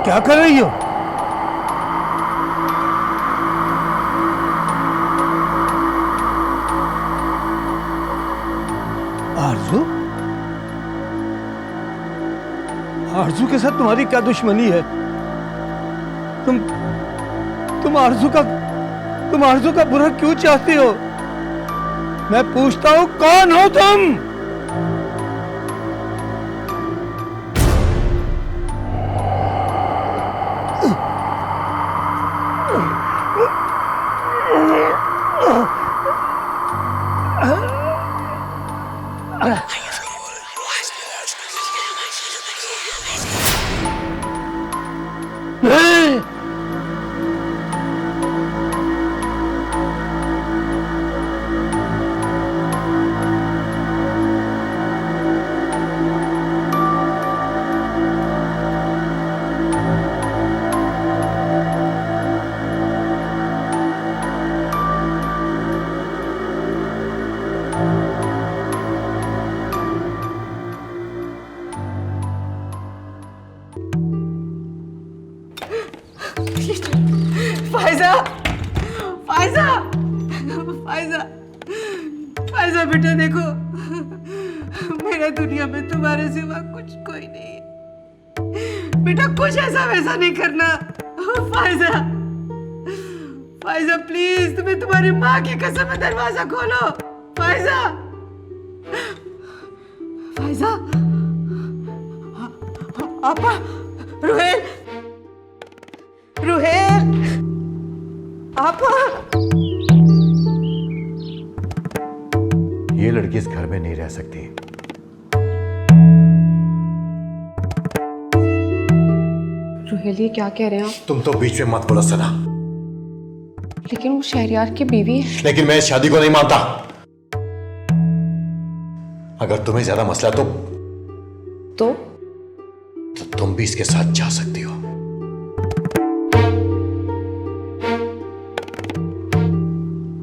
क्या कर रही हो? आरजू? आरजू के साथ तुम्हारी क्या दुश्मनी है? तुम आरजू का बुरा क्यों चाहती हो? मैं पूछता हूं, कौन हो तुम? फायजा, फायजा, फायजा, फायजा बेटा देखो, मेरे दुनिया में तुम्हारे सिवा कुछ कोई नहीं है। बेटा कुछ ऐसा वैसा नहीं करना। फायजा, फायजा प्लीज, तुम्हें तुम्हारी माँ की कसम है, दरवाजा खोलो। फायजा, फायजा, आपा, रुहेल, रुहेल, आपा। ये लड़की इस घर में नहीं रह सकती। रुहेल ये क्या कह रहे हैं आप? तुम तो बीच में मत बोलो सना। लेकिन वो शहरयार की बीवी है। लेकिन मैं इस शादी को नहीं मानता। अगर तुम्हें ज्यादा मसला है तो तुम भी इसके साथ जा सकती हो।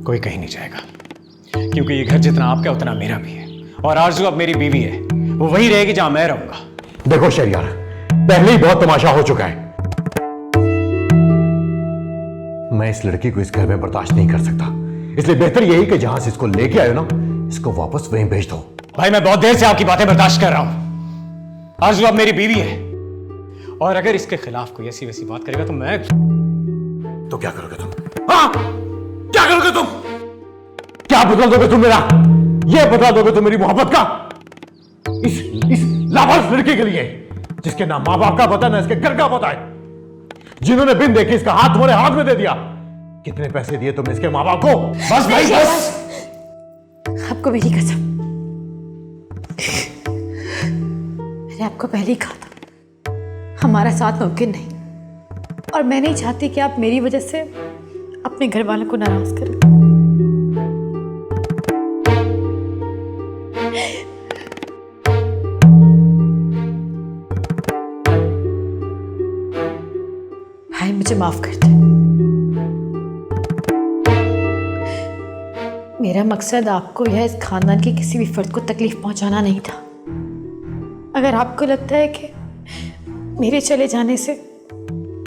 कोई कहीं नहीं जाएगा, क्योंकि ये घर जितना आपका उतना मेरा भी है, और आरजू अब मेरी बीवी है, वो वही रहेगी जहां मैं रहूंगा। देखो शहरयार, पहले ही बहुत तमाशा हो चुका है। मैं इस लड़की को इस घर में बर्दाश्त नहीं कर सकता, इसलिए बेहतर यही कि जहां से इसको लेके आए हो ना, इसको वापस वहीं भेज दो। भाई मैं बहुत देर से आपकी बातें बर्दाश्त कर रहा हूं। आरजू अब मेरी बीवी है, और अगर इसके खिलाफ कोई ऐसी वैसी बात करेगा तो क्या करोगे तुम? हाँ, क्या करोगे तुम? क्या बदला दोगे तुम मेरा? ये बदला दोगे तुम मेरी मोहब्बत का? इस लावारिस लड़की के लिए, जिसके ना माँ बाप का पता ना इसके घर का पता है, जिन्होंने बिन देखे इसका हाथ तुम्हारे हाथ में दे दिया। कितने पैसे दिए तुमने इसके माँ बाप को? बस भाई बस। आपको मेरी कसम, मैंने आपको पहले ही कहा था हमारा साथ मुमकिन नहीं, और मैं नहीं चाहती कि आप मेरी वजह से अपने घर वालों को नाराज करें। भाई मुझे माफ कर दे। मेरा मकसद आपको या इस खानदान के किसी भी फर्द को तकलीफ पहुंचाना नहीं था। अगर आपको लगता है कि मेरे चले जाने से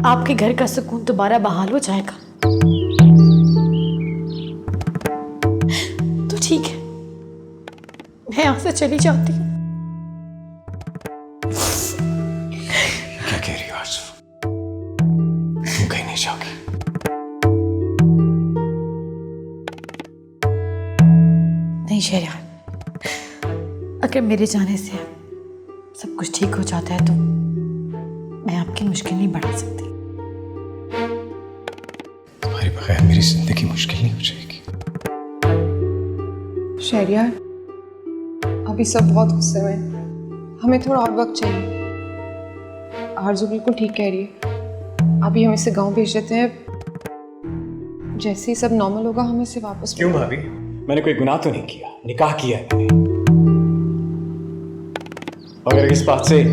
आपके घर का सुकून दोबारा बहाल हो जाएगा तो ठीक है, मैं यहां से चली जाती हूँ। क्या कह रही हो आरजू? तुम कहीं नहीं जाओगी? नहीं शहरयार, अगर मेरे जाने से सब कुछ ठीक हो जाता है तो मैं आपकी मुश्किल नहीं बढ़ा सकती। तुम्हारे बगैर मेरी जिंदगी मुश्किल नहीं हो जाएगी। शहरयार अभी सब बहुत गुस्से में हैं। हमें थोड़ा और वक्त चाहिए। आरजू बिल्कुल ठीक कह रही है। अभी हम इसे गांव भेज देते हैं, जैसे ही सब नॉर्मल होगा हम इसे वापस। क्यों भाभी? मैंने कोई गुनाह तो नहीं किया, निकाह किया है मैंने। अगर इस बात से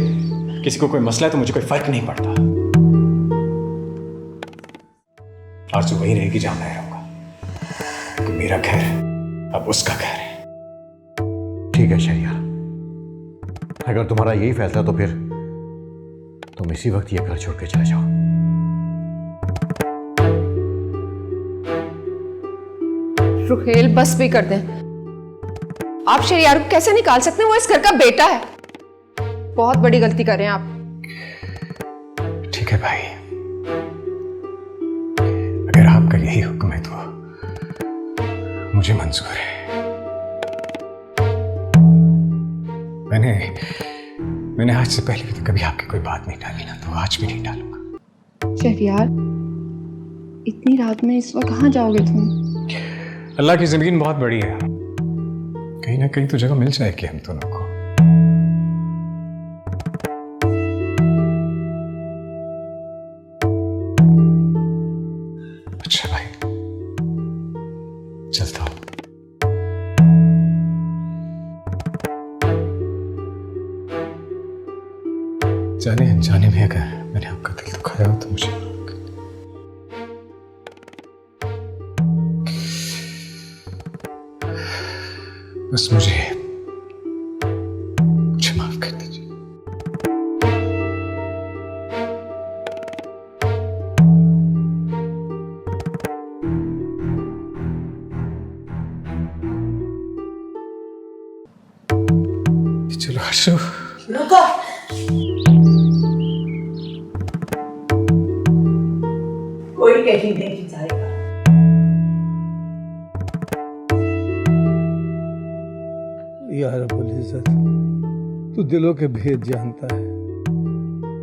किसी को कोई मसला है तो मुझे कोई फर्क नहीं पड़ता। आरजू वही रहेगी जहां मैं रहूंगा, क्योंकि मेरा घर अब उसका घर है। ठीक है शहरयार, अगर तुम्हारा यही फैसला तो फिर तुम इसी वक्त ये घर छोड़ के चले जाओ। रुहेल बस भी कर दें। आप शहरयार को कैसे निकाल सकते हैं? वो इस घर का बेटा है। बहुत बड़ी गलती कर रहे हैं आप। ठीक है भाई, अगर आपका यही हुक्म है तो मुझे मंजूर है। मैंने आज से पहले भी तो कभी आपकी कोई बात नहीं टाली ना, तो आज भी नहीं टालूंगा। शहरयार इतनी रात में इस वक्त कहाँ जाओगे तुम? अल्लाह की जिंदगी बहुत बड़ी है, कहीं ना कहीं तो जगह मिल जाएगी हम दोनों को। अच्छा भाई, चलता हूं। जाने अनजाने में अगर मैंने आपका दिल दुखाया हो तो मुझे बस मुझे माफ कर दीजिए। आरज़ू, रुको। कोई कहीं नहीं जाएगा। या रब्बुल इज़्ज़त, तू दिलों के भेद जानता है,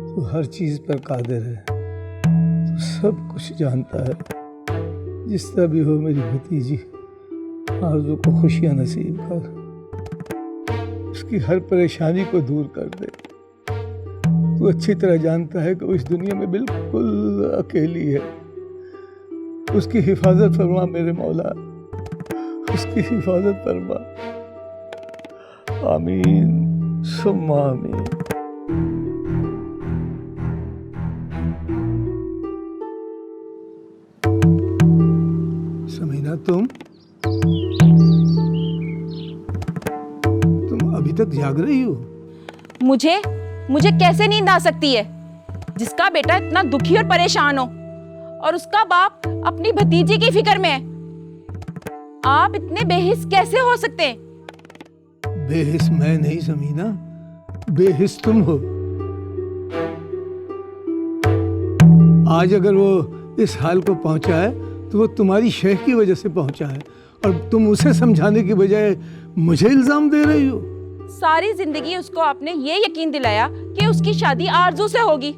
तू हर चीज पर कादिर है, तू सब कुछ जानता है। जिस तरह भी हो मेरी भतीजी आरज़ू को खुशियां नसीब कर, उसकी हर परेशानी को दूर कर दे। तू अच्छी तरह जानता है कि वो इस दुनिया में बिल्कुल अकेली है। उसकी हिफाजत फरमा मेरे मौला, उसकी हिफाजत फरमा। आमीन सुम्मा आमीन। समीना, तुम अभी तक जाग रही हो? मुझे कैसे नींद आ सकती है? जिसका बेटा इतना दुखी और परेशान हो और उसका बाप अपनी भतीजी की फिक्र में है। आप इतने बेहिस कैसे हो सकते हैं? बेहिस मैं नहीं समीना, बेहिस तुम हो। आज अगर वो इस हाल को पहुंचा है तो वो तुम्हारी शेख की वजह से पहुंचा है, और तुम उसे समझाने की बजाय मुझे इल्जाम दे रही हो। सारी जिंदगी उसको आपने ये यकीन दिलाया कि उसकी शादी आरज़ू से होगी,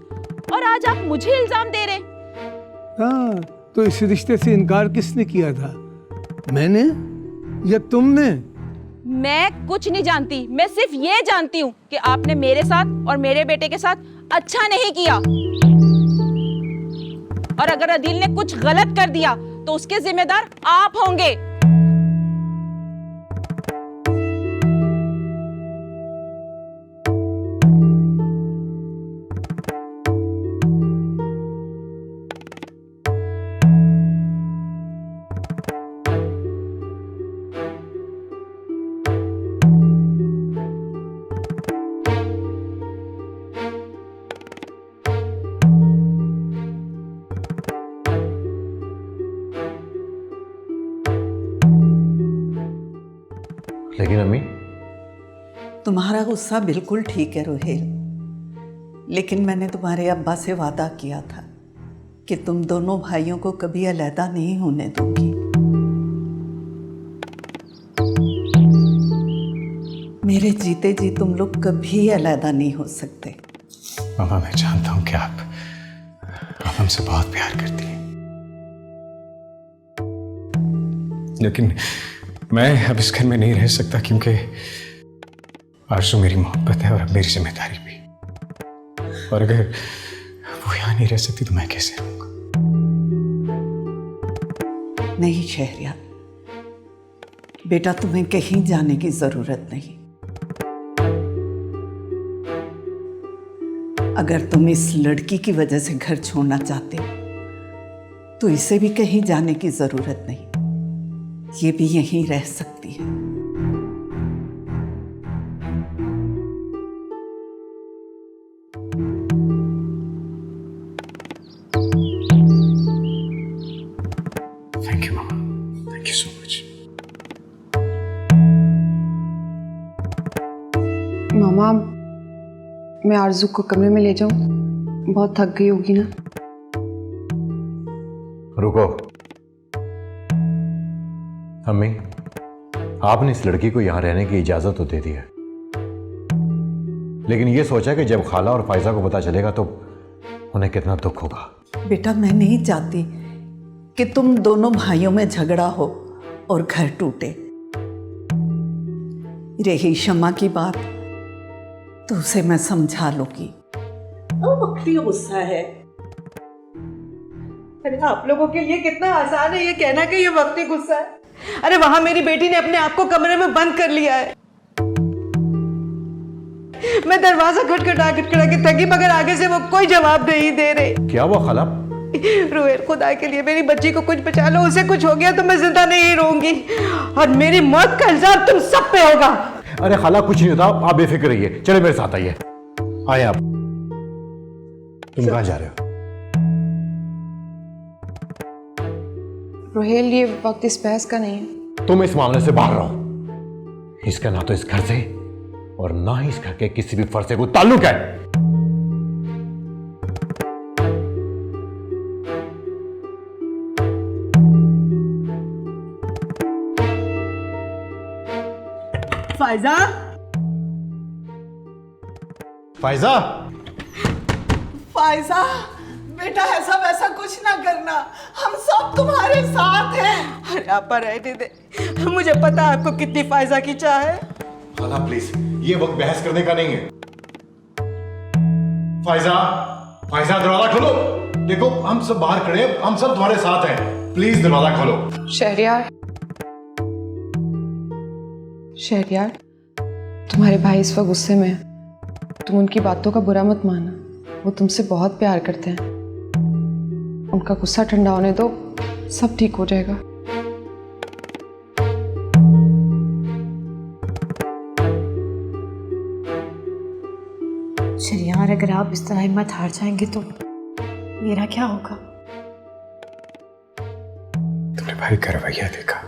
और आज आप मुझे इल्जाम दे रहे। हाँ, तो इस रिश्ते से इनकार किसने किया था, मैंने या तुमने? मैं कुछ नहीं जानती, मैं सिर्फ ये जानती हूँ कि आपने मेरे साथ और मेरे बेटे के साथ अच्छा नहीं किया, और अगर अदील ने कुछ गलत कर दिया तो उसके जिम्मेदार आप होंगे। लेकिन अम्मी, तुम्हारा गुस्सा बिल्कुल ठीक है रोहेल, लेकिन मैंने तुम्हारे अब्बा से वादा किया था कि तुम दोनों भाइयों को कभी अलहदा नहीं होने दूंगी। मेरे जीते जी तुम लोग कभी अलहदा नहीं हो सकते। मामा, मैं जानता हूँ कि आप हमसे बहुत प्यार करती हैं, लेकिन मैं अब इस घर में नहीं रह सकता, क्योंकि आरज़ू मेरी मोहब्बत है और अब मेरी जिम्मेदारी भी। और अगर वो यहाँ नहीं रह सकती तो मैं कैसे रहूंगा? नहीं शहरियार, बेटा तुम्हें कहीं जाने की जरूरत नहीं। अगर तुम इस लड़की की वजह से घर छोड़ना चाहते हो तो इसे भी कहीं जाने की जरूरत नहीं, ये भी यहीं रह सकती है। थैंक यू मामा, थैंक यू सो मच। मामा, मैं आरज़ू को कमरे में ले जाऊं? बहुत थक गई होगी ना। रुको अम्मी, आपने इस लड़की को यहां रहने की इजाजत तो दे दी है, लेकिन यह सोचा कि जब खाला और फायजा को पता चलेगा तो उन्हें कितना दुख होगा। बेटा, मैं नहीं चाहती कि तुम दोनों भाइयों में झगड़ा हो और घर टूटे। रही शम्मा की बात तो उसे मैं समझा लूंगी। वक्ती गुस्सा है। अरे आप लोगों के लिए कितना आसान है ये कहना कि ये वक्ती गुस्सा है। अरे वहां मेरी बेटी ने अपने आप को कमरे में बंद कर लिया है। मैं दरवाजा खटखटा के थकी, मगर आगे से वो कोई जवाब नहीं दे रहे। क्या हुआ खाला? रोहेल, खुदा के लिए मेरी बच्ची को कुछ बचा लो, उसे कुछ हो गया तो मैं जिंदा नहीं रहूंगी और मेरी मौत का इल्जाम तुम सब पे होगा। अरे खाला, कुछ नहीं होता, आप बेफिक्र रहिए। चले मेरे साथ आइए। आए आप। तुम कहाँ जा रहे हो? रोहेल, ये वक्त इस बहस का नहीं है। तुम इस मामले से बाहर रहो। इसका ना तो इस घर से और ना ही इस घर के किसी भी फर्द से कोई ताल्लुक है। फायजा, फायजा, फायजा बेटा, ऐसा वैसा कुछ ना करना, हम सब तुम्हारे साथ हैं। अरे आपा रहने दे, मुझे पता है आपको कितनी फायजा की चाह है। खाला प्लीज, ये वक्त बहस करने का नहीं है। फायजा, फायजा दरवाजा खोलो। देखो हम सब बाहर खड़े हैं, हम सब तुम्हारे साथ हैं, प्लीज दरवाजा खोलो। शहरयार, शहरयार, तुम्हारे भाई इस वक्त गुस्से में है। तुम उनकी बातों का बुरा मत माना, वो तुमसे बहुत प्यार करते हैं। उनका गुस्सा ठंडा होने दो, सब ठीक हो जाएगा। शहरयार, अगर आप इस तरह हिम्मत हार जाएंगे तो मेरा क्या होगा? तुमने भाई का रवैया देखा,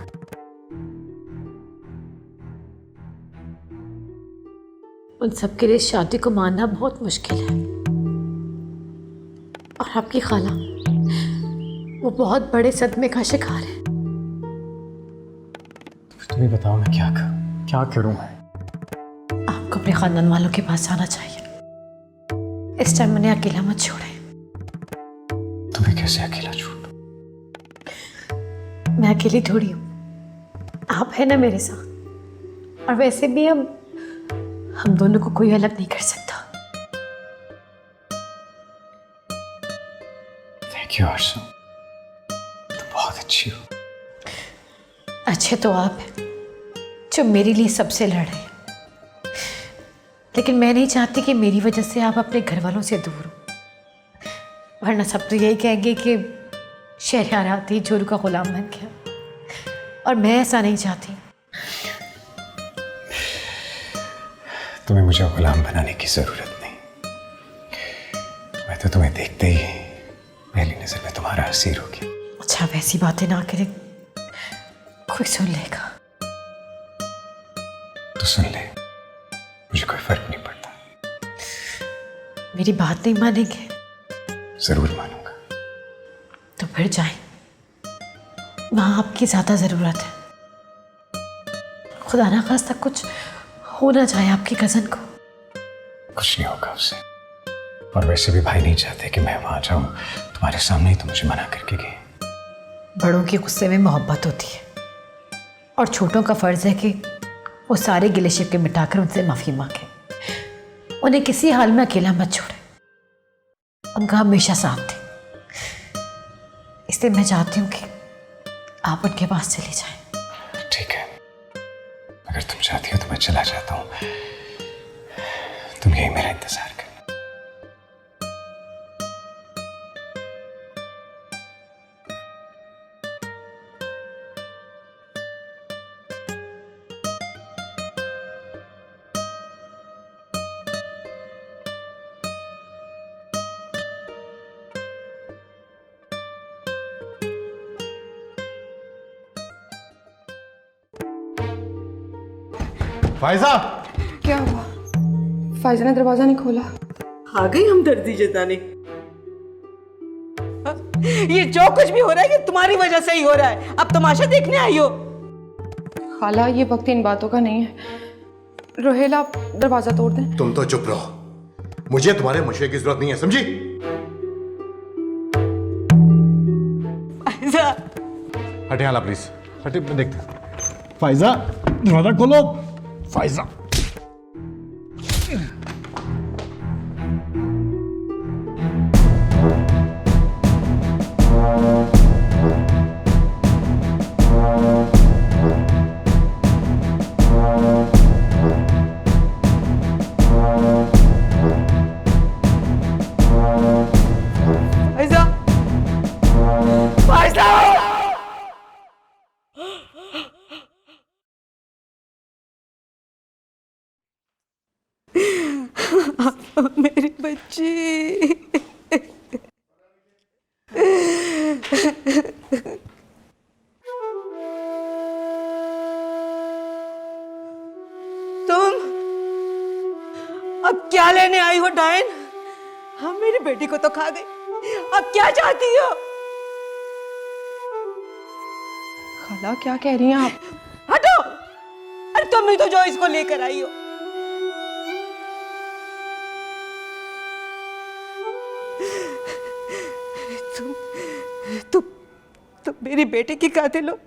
उन सबके लिए शादी को मानना बहुत मुश्किल है। और आपकी खाला, वो बहुत बड़े सदमे का शिकार है। तुम ही बताओ मैं क्या करूं मैं? आपको अपने खानदान वालों के पास जाना चाहिए। इस टाइम उन्हें अकेला मत छोड़े। तुम्हें कैसे अकेला छोड़ूं? मैं अकेली थोड़ी हूँ, आप है ना मेरे साथ। और वैसे भी हम दोनों को कोई अलग नहीं कर सकता। थैंक यू आरज़ू, तुम बहुत अच्छी हो। अच्छे तो आप हैं जो मेरे लिए सबसे लड़े, लेकिन मैं नहीं चाहती कि मेरी वजह से आप अपने घर वालों से दूर हो। वरना सब तो यही कहेंगे कि शहरयार आती जोरू का गुलाम बन गया, और मैं ऐसा नहीं चाहती। तुम्हें मुझे गुलाम बनाने की जरूरत नहीं। मैं तो तुम्हें देखते ही पहली नजर में तुम्हारा असीर हो गया। अच्छा, वैसी बातें ना करें, कोई सुन लेगा। तो सुन ले, मुझे कोई फर्क नहीं पड़ता। मेरी बात नहीं मानेंगे? जरूर मानूंगा। तो फिर जाएं, वहां आपकी ज्यादा जरूरत है। खुदा ना खास्ता कुछ हो ना जाए आपकी कजन को। कुछ नहीं होगा उससे, और वैसे भी भाई नहीं चाहते कि मैं वहां जाऊं। तुम्हारे सामने ही तो मुझे मना करके गए। बड़ों के गुस्से में मोहब्बत होती है, और छोटों का फर्ज है कि वो सारे गिले शिकवे मिटाकर उनसे माफी मांगे। उन्हें किसी हाल में अकेला मत छोड़े, उनका हमेशा साथ दें। इसलिए मैं चाहती हूँ कि आप उनके पास चले जाएं। ठीक है, अगर तुम चाहती हो तो मैं चला जाता हूँ। तुम यही मेरा इंतजार करना। फायजा, क्या हुआ? फायजा ने दरवाजा नहीं खोला। आ गई हमदर्दी जताने। ये जो कुछ भी हो रहा है ये तुम्हारी वजह से ही हो रहा है। अब तमाशा देखने आई हो? खाला, ये वक्त इन बातों का नहीं है। रोहेल, आप दरवाजा तोड़ दें। तुम तो चुप रहो, मुझे तुम्हारे मशवरे की जरूरत नहीं है, समझी? फायजा, हटे हाला प्लीज, हटे, देखते। फायजा, दरवाजा खोलो। फायजा, फायजा, फायजा! मेरी बच्ची। तुम मेरी बेटी को तो खा गई, अब क्या चाहती हो? खाला क्या कह रही हैं आप? हटो! अरे तुम ही तो जो इसको लेकर आई हो। तुम मेरी बेटी की कातिल हो।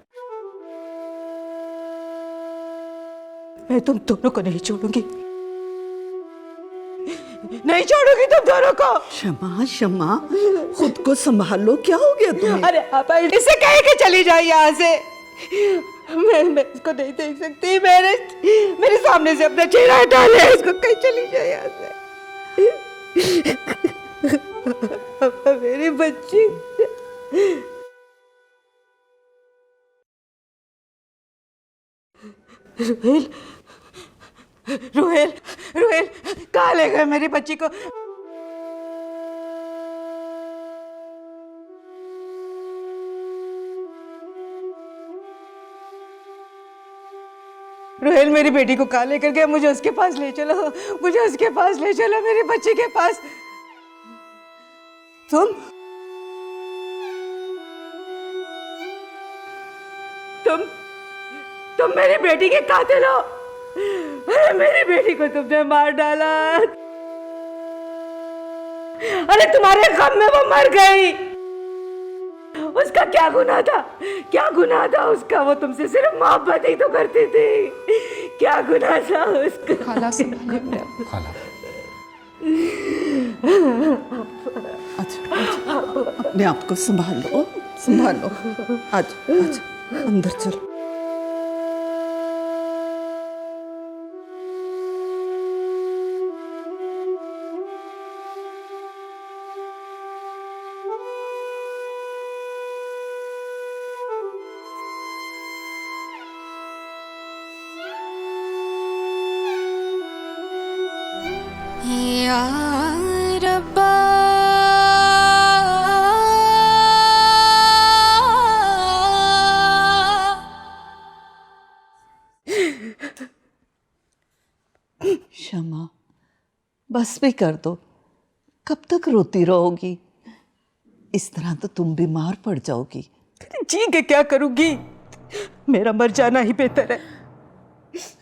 मैं तुम दोनों को नहीं छोड़ूंगी, नहीं छोड़ूंगी तुम दोनों को। क्षमा क्षमा, खुद को संभालो, क्या हो गया तुम्हें? अरे आप इसे कह के चली जाए यहाँ से। मैं इसको नहीं देख सकती। मेरे सामने से अपना चेहरा हटा ले, इसको कहीं चली जाए यहाँ से। मेरी बच्ची। रुहेल, रुहेल, रुहेल, कहाँ ले गए मेरी बच्ची को? रुहेल, मेरी बेटी को कहाँ लेकर गया? मुझे उसके पास ले चलो, मुझे उसके पास ले चलो, मेरी बच्ची के पास। तुम मेरी बेटी के कातिल हो। अरे मेरी बेटी को तुमने मार डाला। अरे तुम्हारे गम में वो मर गई। उसका क्या गुनाह था? क्या गुनाह था उसका? वो तुमसे सिर्फ मोहब्बत ही तो करती थी। क्या गुनाह था उसका? खाला संभालिए खाला, अच्छा, अपने आप को संभालो, संभालो। आज अंदर चलो। क्षमा, बस भी कर दो। कब तक रोती रहोगी? इस तरह तो तुम बीमार पड़ जाओगी। जी के क्या करूंगी? मेरा मर जाना ही बेहतर है।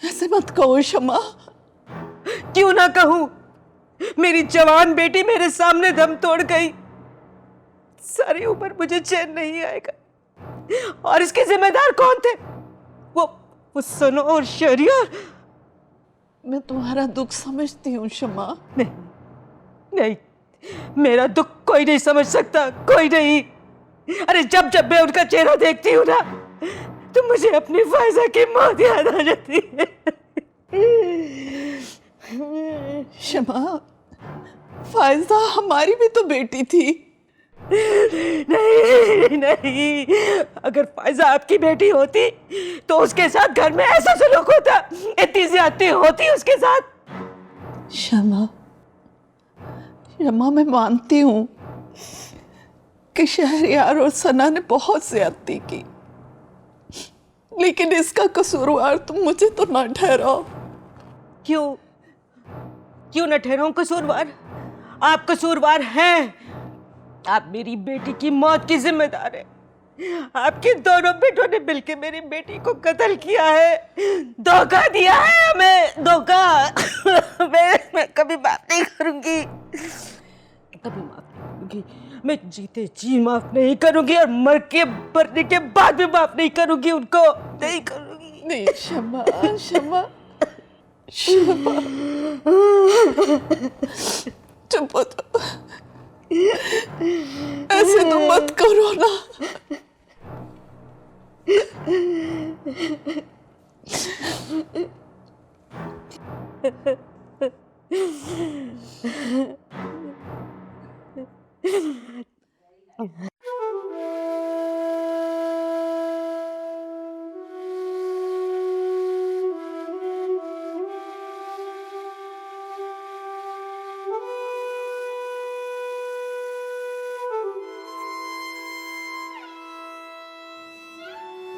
ऐसे मत कहो क्षमा। क्यों ना कहूं? मेरी जवान बेटी मेरे सामने दम तोड़ गई। सारी उम्र मुझे चैन नहीं आएगा। और इसके जिम्मेदार कौन थे? वो सनो और शहरियार। मैं तुम्हारा दुख समझती हूँ क्षमा। नहीं, मेरा दुख कोई नहीं समझ सकता, कोई नहीं। अरे जब जब मैं उनका चेहरा देखती हूँ ना, तो मुझे अपनी फायजा की मौत याद आ जाती है। क्षमा, फायजा हमारी भी तो बेटी थी। नहीं नहीं, अगर फायजा आपकी बेटी होती तो उसके साथ घर में ऐसा सलूक होता, इतनी ज्यादती होती उसके साथ। क्षमा, क्षमा, मैं मानती हूँ कि शहरयार और सना ने बहुत ज्यादती की, लेकिन इसका कसूरवार तुम मुझे तो ना ठहराओ। क्यों न ठहराऊं कसूरवार? आप कसूरवार हैं। आप मेरी बेटी की मौत की जिम्मेदार है। आपके दोनों बेटों ने मिलकर मेरी बेटी को कत्ल किया है, धोखा दिया है हमें, धोखा। मैं कभी माफ नहीं करूंगी, कभी माफ नहीं करूंगी। मैं जीते जी माफ नहीं करूंगी और मरने के बाद भी माफ नहीं करूंगी उनको, नहीं करूंगी। नहीं क्षमा, क्षमा, क्षमा, चुप हो जाओ। ऐसे तो मत करो ना।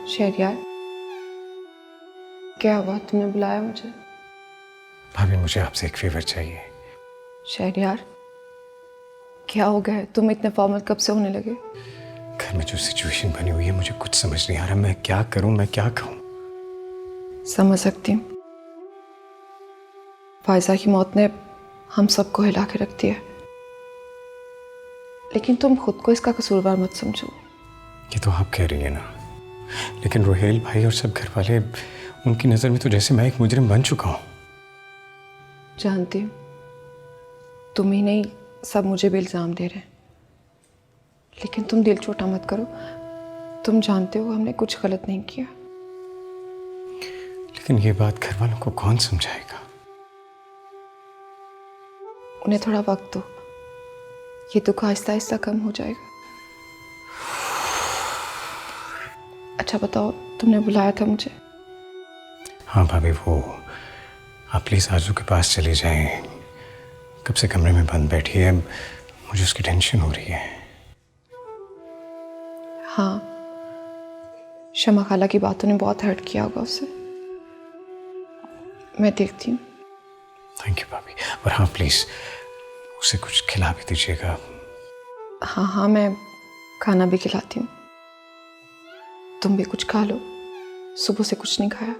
शहरयार, क्या हुआ? तुमने बुलाया मुझे? भाभी, मुझे आपसे एक फेवर चाहिए। शहरयार, क्या हो गया है? तुम इतने फॉर्मल कब से होने लगे? घर में जो सिचुएशन बनी हुई है मुझे कुछ समझ नहीं आ रहा, मैं क्या करूं, मैं क्या कहूं। समझ सकती हूँ। फायजा की मौत ने हम सबको हिला के रख दिया, लेकिन तुम खुद को इसका कसूरवार मत समझो। ये तो आप कह रही है ना, लेकिन रोहेल भाई और सब घर वाले, उनकी नजर में तो जैसे मैं एक मुजरिम बन चुका हूं। जानती हूँ, तुम ही नहीं सब मुझे भी इल्जाम दे रहे हैं, लेकिन तुम दिल छोटा मत करो। तुम जानते हो हमने कुछ गलत नहीं किया। लेकिन ये बात घर वालों को कौन समझाएगा? उन्हें थोड़ा वक्त दो, ये दुख आहिस्ता आहिस्ता कम हो जाएगा। अच्छा बताओ, तुमने बुलाया था मुझे? हाँ भाभी, वो आप प्लीज आरजू के पास चली जाएं। कब से कमरे में बंद बैठी है, मुझे उसकी टेंशन हो रही है। हाँ, शमा खाला की बातों ने बहुत हर्ट किया होगा उसे। मैं देखती हूँ। थैंक यू भाभी। और हाँ प्लीज उसे कुछ खिला भी दीजिएगा। हाँ हाँ, मैं खाना भी खिलाती हूँ। तुम भी कुछ खा लो, सुबह से कुछ नहीं खाया।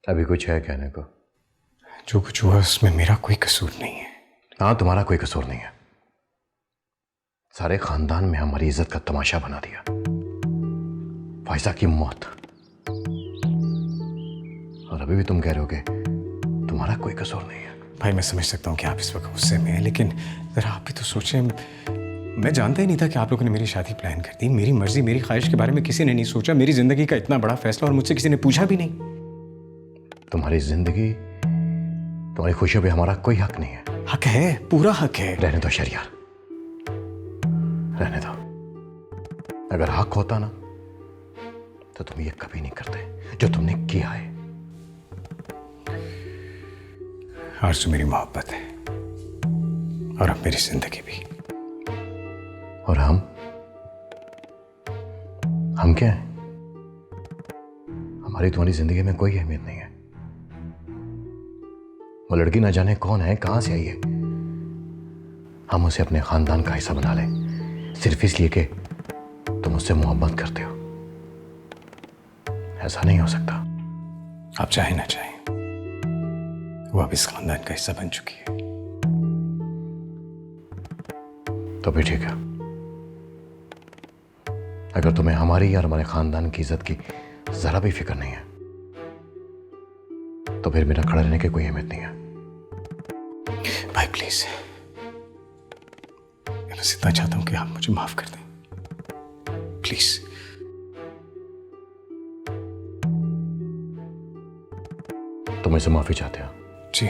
अभी कुछ है कहने को? जो कुछ हुआ उसमें मेरा कोई कसूर नहीं है। हाँ, तुम्हारा कोई कसूर नहीं है। सारे खानदान में हमारी इज्जत का तमाशा बना दिया। फायजा की मौत अभी भी तुम कह रहे हो कि तुम्हारा कोई कसूर नहीं है। भाई मैं समझ सकता हूँ कि आप इस वक्त गुस्से में हैं, लेकिन ज़रा आप भी तो सोचें, मैं जानता ही नहीं था कि आप लोगों ने मेरी शादी प्लान कर दी। मेरी मर्जी, मेरी ख्वाहिश के बारे में किसी ने नहीं सोचा। मेरी ज़िंदगी का इतना बड़ा फैसला और मुझसे किसी ने पूछा भी नहीं। तुम्हारी जिंदगी, तुम्हारी खुशियों पे हमारा कोई हक नहीं है। हक है, पूरा हक है। रहने दो शहरियार, रहने दो। अगर हक होता ना तो तुम ये कभी नहीं करते जो तुमने किया है। आरज़ू मेरी मोहब्बत है और अब मेरी जिंदगी भी। और हम क्या हैं? हमारी तुम्हारी जिंदगी में कोई अहमियत नहीं है। वो लड़की ना जाने कौन है, कहां से आई है, हम उसे अपने खानदान का हिस्सा बना लें सिर्फ इसलिए कि तुम उससे मोहब्बत करते हो। ऐसा नहीं हो सकता। आप चाहे ना चाहे, वो अब इस खानदान का हिस्सा बन चुकी है। तो भी ठीक है। अगर तुम्हें हमारी या हमारे खानदान की इज्जत की जरा भी फिक्र नहीं है तो फिर मेरा खड़ा रहने की कोई अहमियत नहीं है। भाई प्लीज, मैं बस इतना चाहता हूं कि आप मुझे माफ कर दें, प्लीज। तुम मुझसे माफी चाहते हो? जी।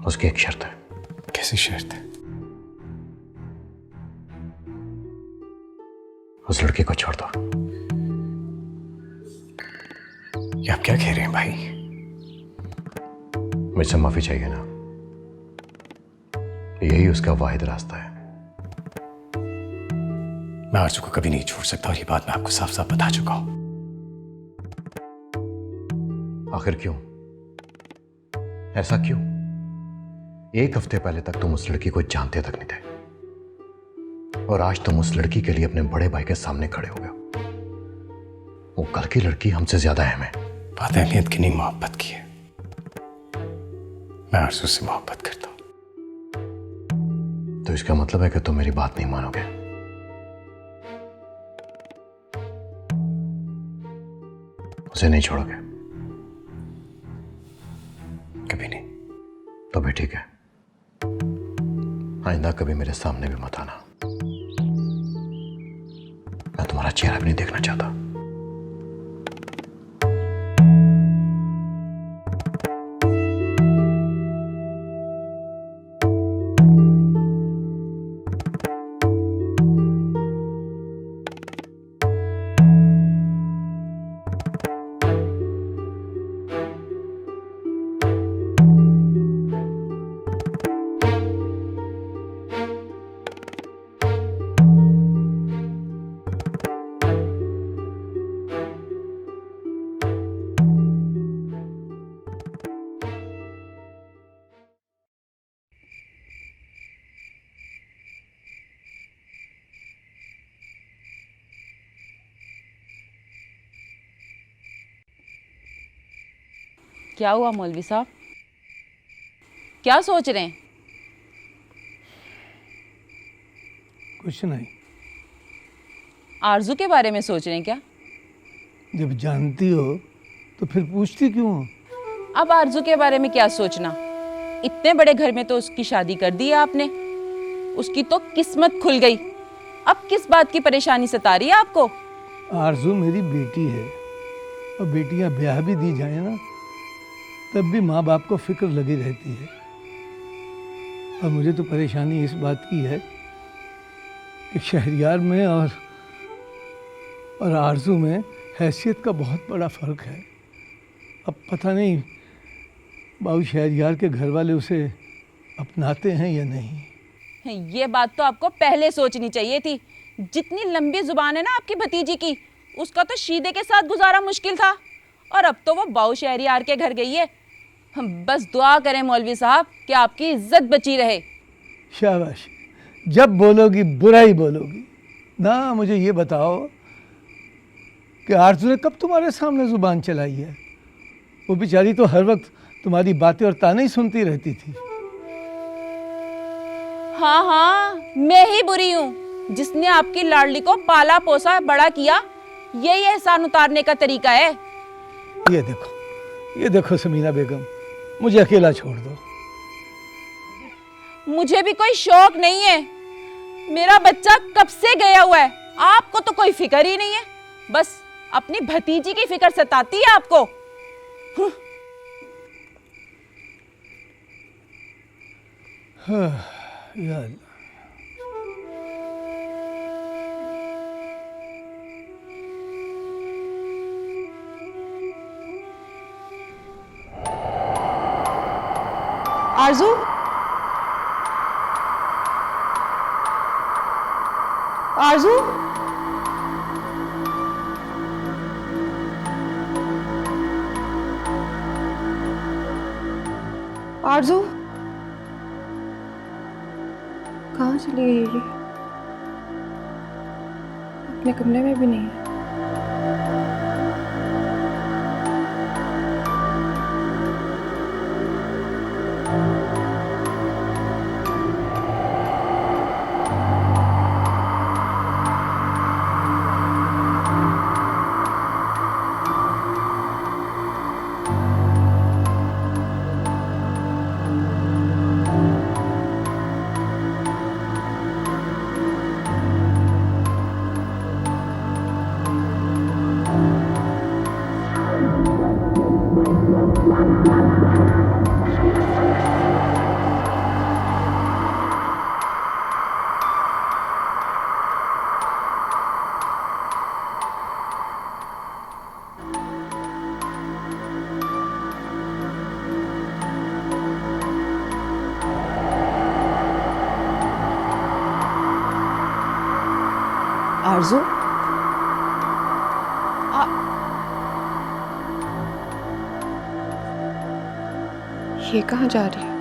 उसकी एक शर्त है। कैसी शर्त है? उस लड़के को छोड़ दो। ये आप क्या कह रहे हैं भाई? मुझसे माफी चाहिए ना, यही उसका वाहिद रास्ता है। मैं आरज़ू को कभी नहीं छोड़ सकता और ये बात मैं आपको साफ साफ बता चुका हूं। आखिर क्यों? ऐसा क्यों? एक हफ्ते पहले तक तुम उस लड़की को जानते तक नहीं थे और आज तुम उस लड़की के लिए अपने बड़े भाई के सामने खड़े हो गए। वो कल की लड़की हमसे ज्यादा अहम है। बात अहमियत की नहीं, मोहब्बत की है। मैं आरज़ू से मोहब्बत करता हूं। तो इसका मतलब है कि तुम मेरी बात नहीं मानोगे। उसे नहीं छोड़ोगे? कभी नहीं। तो भी ठीक है, आइंदा कभी मेरे सामने भी मत आना। मैं तुम्हारा चेहरा भी नहीं देखना चाहता। क्या हुआ मौलवी साहब? क्या सोच रहे हैं? कुछ नहीं। आरजू के बारे में सोच रहे हैं क्या? जब जानती हो तो फिर पूछती क्यों हो? अब आरजू के बारे में क्या सोचना? इतने बड़े घर में तो उसकी शादी कर दी है आपने। उसकी तो किस्मत खुल गई। अब किस बात की परेशानी सता रही है आपको? आरजू मेरी बेटी है और बेटियां ब्याह भी दी जाए ना तब भी माँ बाप को फिक्र लगी रहती है। और मुझे तो परेशानी इस बात की है कि शहरियार में और आरजू में हैसियत का बहुत बड़ा फ़र्क है। अब पता नहीं बाबू शहरियार के घर वाले उसे अपनाते हैं या नहीं। ये बात तो आपको पहले सोचनी चाहिए थी। जितनी लंबी जुबान है ना आपकी भतीजी की, उसका तो शीदे के साथ गुजारा मुश्किल था और अब तो वो बाऊ शहरियार के घर गई है। हम बस दुआ करें मौलवी साहब कि आपकी इज्जत बची रहे। शाबाश, जब बोलोगी बुरा ही बोलोगी ना। मुझे ये बताओ कि आरज़ू ने कब तुम्हारे सामने ज़ुबान चलाई है? वो बेचारी तो हर वक्त तुम्हारी बातें और ताने ही सुनती रहती थी। हाँ हाँ, मैं ही बुरी हूँ जिसने आपकी लाडली को पाला पोसा बड़ा किया। यही एहसान उतारने का तरीका है। ये देखो समीना बेगम, मुझे अकेला छोड़ दो। मुझे भी कोई शौक नहीं है। मेरा बच्चा कब से गया हुआ है, आपको तो कोई फिक्र ही नहीं है। बस अपनी भतीजी की फिक्र सताती है आपको। हाँ, यार आरजू, आरजू, आरजू, कहाँ चली गई ये? अपने कमरे में भी नहीं है। आरजू, ये कहाँ जा रही है?